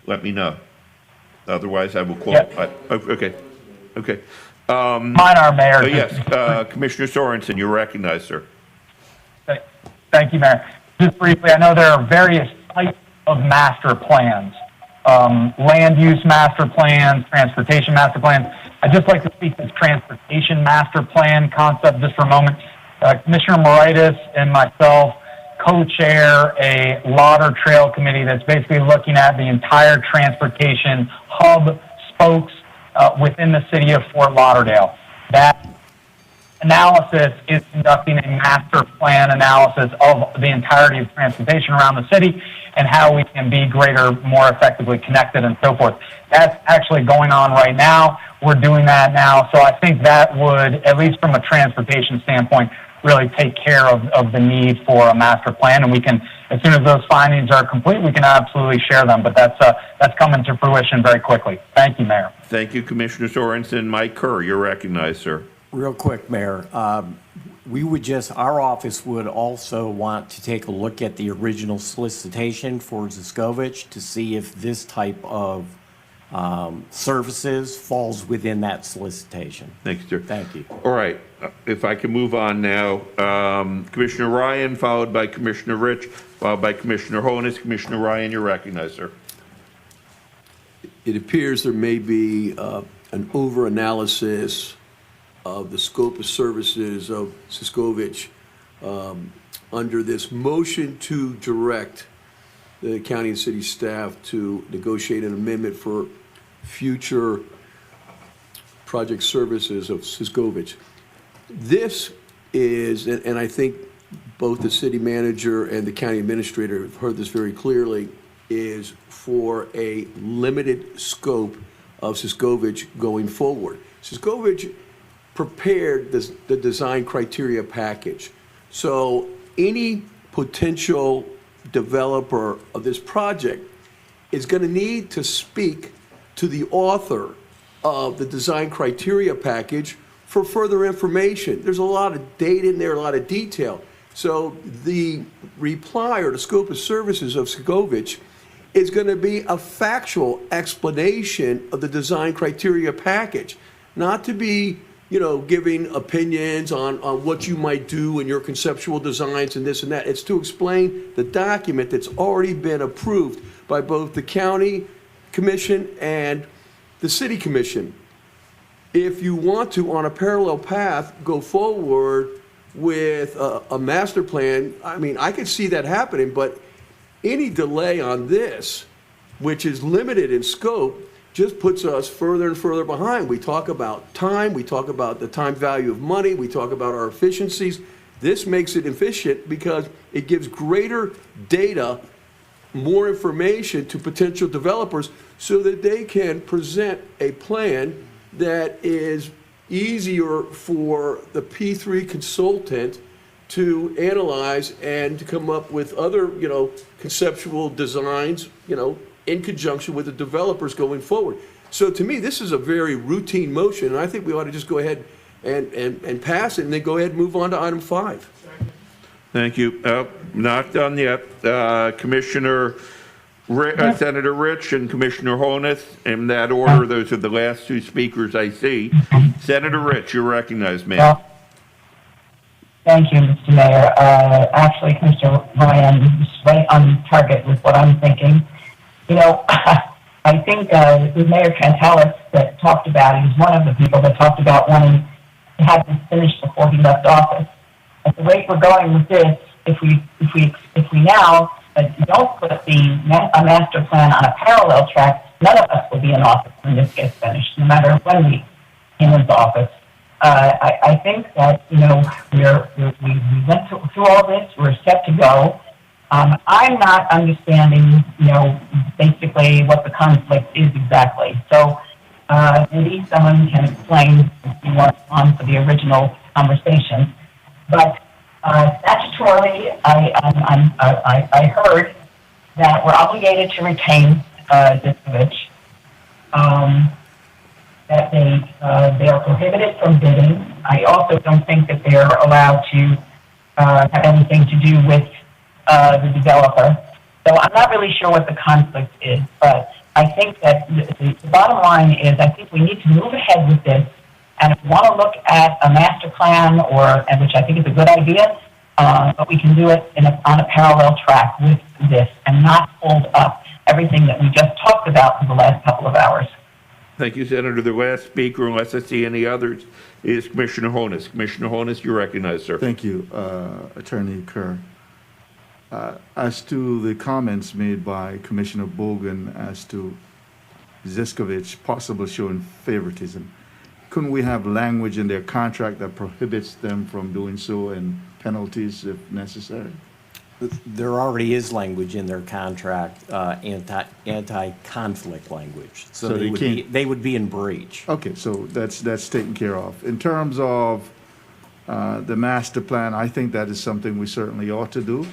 let me know. Otherwise, I will call. Yep. Okay. Mine are, Mayor. Yes, Commissioner Sorensen, you're recognized, sir. Thank you, Mayor. Just briefly, I know there are various types of master plans. Land use master plans, transportation master plans. I'd just like to speak to the transportation master plan concept just for a moment. Commissioner Moritas and myself co-chair a Lauderdale Trail Committee that's basically looking at the entire transportation hub spokes within the city of Fort Lauderdale. That analysis is conducting a master plan analysis of the entirety of transportation around the city and how we can be more effectively connected and so forth. That's actually going on right now. We're doing that now. So I think that would, at least from a transportation standpoint, really take care of the need for a master plan. And we can, as soon as those findings are complete, we can absolutely share them. But that's coming to fruition very quickly. Thank you, Mayor. Thank you, Commissioner Sorensen. Mike Kerr, you're recognized, sir. Real quick, Mayor. Our office would also want to take a look at the original solicitation for Ziskovich to see if this type of services falls within that solicitation. Thank you, sir. Thank you. All right, if I can move on now. Commissioner Ryan, followed by Commissioner Rich, followed by Commissioner Holness. Commissioner Ryan, you're recognized, sir. It appears there may be an over-analysis of the scope of services of Ziskovich under this motion to direct the county and city staff to negotiate an amendment for future project services of Siskovich. This is, and I think both the city manager and the county administrator have heard this very clearly, is for a limited scope of Siskovich going forward. Siskovich prepared the design criteria package. So any potential developer of this project is going to need to speak to the author of the design criteria package for further information. There's a lot of data in there, a lot of detail. So the reply or the scope of services of Siskovich is going to be a factual explanation of the design criteria package, not to be, giving opinions on what you might do in your conceptual designs and this and that. It's to explain the document that's already been approved by both the county commission and the city commission. If you want to, on a parallel path, go forward with a master plan, I could see that happening, but any delay on this, which is limited in scope, just puts us further and further behind. We talk about time, we talk about the time value of money, we talk about our efficiencies. This makes it efficient because it gives greater data, more information to potential developers so that they can present a plan that is easier for the P3 consultant to analyze and to come up with other, conceptual designs, in conjunction with the developers going forward. So to me, this is a very routine motion, and I think we ought to just go ahead and pass it, and then go ahead and move on to item 5. Thank you. Not done yet. Senator Rich and Commissioner Honus, in that order. Those are the last two speakers I see. Senator Rich, you're recognized, ma'am. Well, thank you, Mr. Mayor. Actually, Commissioner Ryan is right on target with what I'm thinking. I think it was Mayor Trantalis that talked about, he was one of the people that talked about wanting to have this finished before he left office. At the rate we're going with this, if we now don't put a master plan on a parallel track, none of us will be in office when this gets finished, no matter when we came into office. I think that, we went through all this, we're set to go. I'm not understanding, basically what the conflict is exactly. So maybe someone can explain if you want on for the original conversation. But statutorily, I heard that we're obligated to retain Siskovich, that they are prohibited from bidding. I also don't think that they're allowed to have anything to do with the developer. So I'm not really sure what the conflict is, but I think that the bottom line is I think we need to move ahead with this. And if we want to look at a master plan, which I think is a good idea, but we can do it on a parallel track with this and not hold up everything that we just talked about for the last couple of hours. Thank you, Senator. The last speaker, unless I see any others, is Commissioner Honus. Commissioner Honus, you're recognized, sir. Thank you, Attorney Kerr. As to the comments made by Commissioner Bogan as to Siskovich possibly showing favoritism, couldn't we have language in their contract that prohibits them from doing so and penalties if necessary? There already is language in their contract, anti-conflict language. So they would be in breach. Okay, so that's taken care of. In terms of the master plan, I think that is something we certainly ought to do.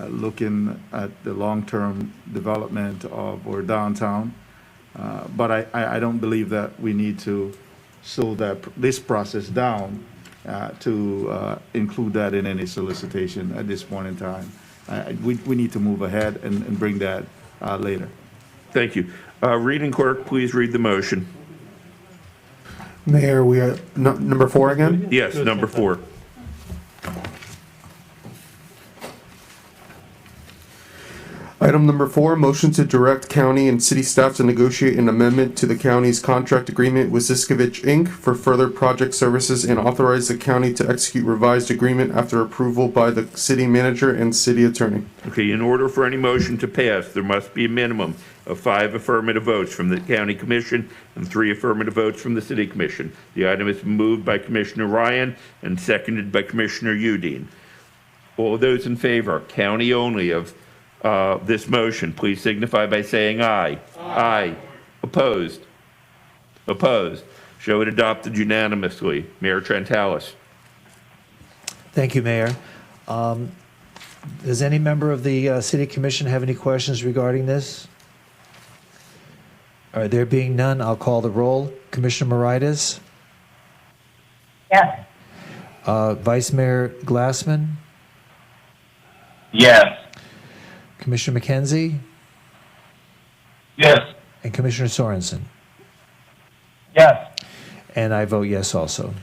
Looking at the long-term development of our downtown. But I don't believe that we need to slow this process down to include that in any solicitation at this point in time. We need to move ahead and bring that later. Thank you. Reading clerk, please read the motion. Mayor, we are number 4 again? Yes, number 4. Item Item number 4, motion to direct county and city staff to negotiate an amendment to the county's contract agreement with Ziskovich Inc. for further project services and authorize the county to execute revised agreement after approval by the city manager and city attorney. Okay, in order for any motion to pass, there must be a minimum of 5 affirmative votes from the county commission and 3 affirmative votes from the city commission. The item is moved by Commissioner Ryan and seconded by Commissioner Udine. All those in favor, county only, of this motion, please signify by saying aye. Aye. Opposed? Opposed. Show it adopted unanimously. Mayor Trentalis. Thank you, Mayor. Does any member of the City Commission have any questions regarding this? All right, there being none, I'll call the roll. Commissioner Moritas? Yes. Vice Mayor Glassman? Yes. Commissioner McKenzie? Yes. And Commissioner Sorensen? Yes. And I vote yes also.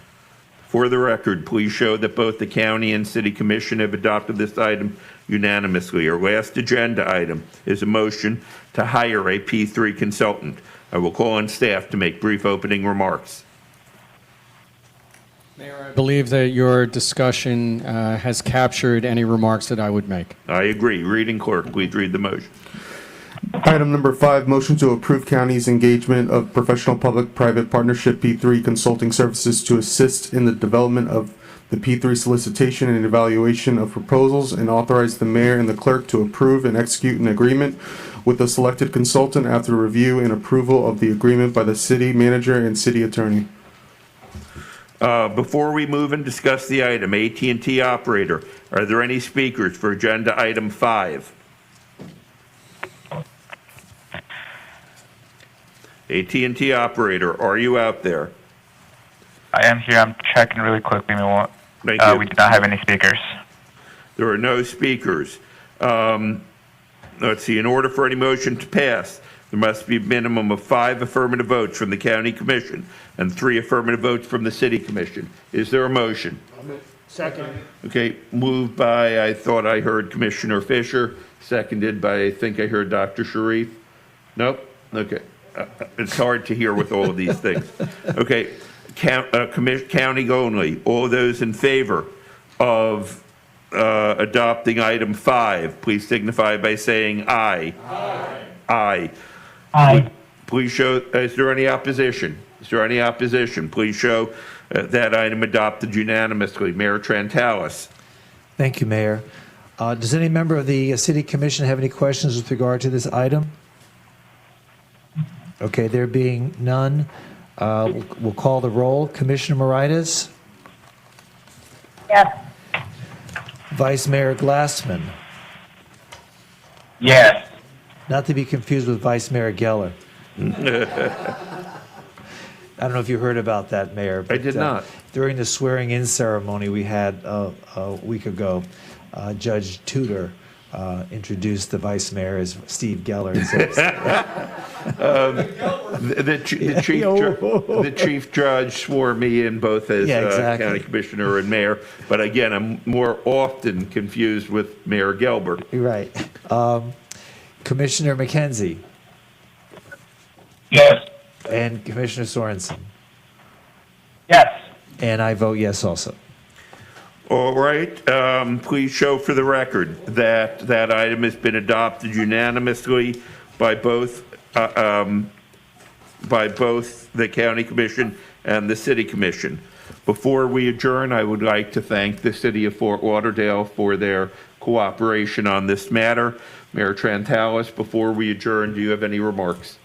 For the record, please show that both the county and city commission have adopted this item unanimously. Our last agenda item is a motion to hire a P3 consultant. I will call on staff to make brief opening remarks. Mayor, I believe that your discussion has captured any remarks that I would make. I agree. Reading clerk, please read the motion. Item number 5, motion to approve county's engagement of professional public-private partnership P3 consulting services to assist in the development of the P3 solicitation and evaluation of proposals, and authorize the mayor and the clerk to approve and execute an agreement with the selected consultant after review and approval of the agreement by the city manager and city attorney. Before we move and discuss the item, AT&T operator, are there any speakers for agenda item 5? AT&T operator, are you out there? I am here. I'm checking really quickly. Thank you. We do not have any speakers. There are no speakers. Let's see, in order for any motion to pass, there must be a minimum of 5 affirmative votes from the county commission and 3 affirmative votes from the city commission. Is there a motion? Second. Okay, moved by, I thought I heard Commissioner Fisher, seconded by, I think I heard Dr. Sharif. Nope? Okay. It's hard to hear with all of these things. Okay, county only. All those in favor of adopting item 5, please signify by saying aye. Aye. Aye. Aye. Please show, is there any opposition? Is there any opposition? Please show that item adopted unanimously. Mayor Trentalis. Thank you, Mayor. Does any member of the City Commission have any questions with regard to this item? Okay, there being none, we'll call the roll. Commissioner Moritas? Yes. Vice Mayor Glassman? Yes. Not to be confused with Vice Mayor Geller. I don't know if you heard about that, Mayor. I did not. During the swearing-in ceremony we had a week ago, Judge Tudor introduced the Vice Mayor as Steve Geller. The chief judge swore me in both as exactly. county commissioner and mayor, but again, I'm more often confused with Mayor Gelbert. You're right. Commissioner McKenzie? Yes. And Commissioner Sorensen? Yes. And I vote yes also. All right, please show for the record that that item has been adopted unanimously by both the county commission and the city commission. Before we adjourn, I would like to thank the city of Fort Lauderdale for their cooperation on this matter. Mayor Trentalis, before we adjourn, do you have any remarks?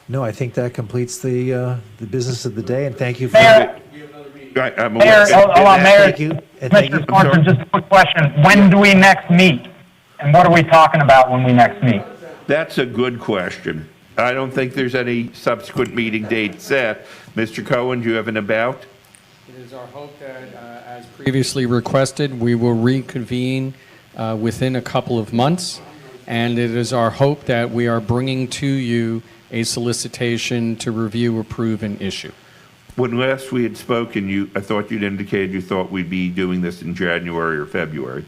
No, I think that completes the business of the day, and thank you for... Mayor, hold on, Mayor. Thank you. And thank you. Mr. Swanson, just a quick question. When do we next meet? And what are we talking about when we next meet? That's a good question. I don't think there's any subsequent meeting date set. Mr. Cohen, do you have an about? It is our hope that, as previously requested, we will reconvene within a couple of months, and it is our hope that we are bringing to you a solicitation to review, approve, and issue. When last we had spoken, I thought you'd indicated you thought we'd be doing this in January or February.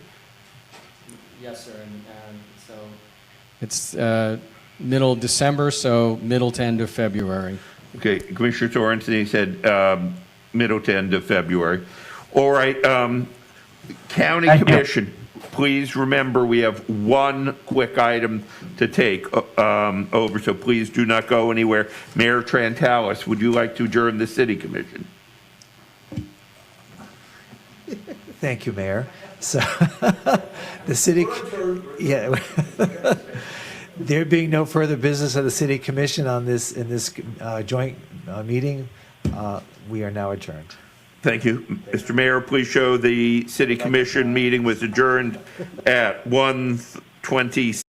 Yes, sir, and so. It's middle December, so middle to end of February. Okay, Commissioner Sorensen said middle to end of February. All right, County Thank you. Commission, please remember we have one quick item to take over, so please do not go anywhere. Mayor Trantalis, would you like to adjourn the City Commission? Thank you, Mayor. So, the city, yeah, there being no further business of the City Commission in this joint meeting, we are now adjourned. Thank you. Mr. Mayor, please show the City Commission meeting was adjourned at 1:20.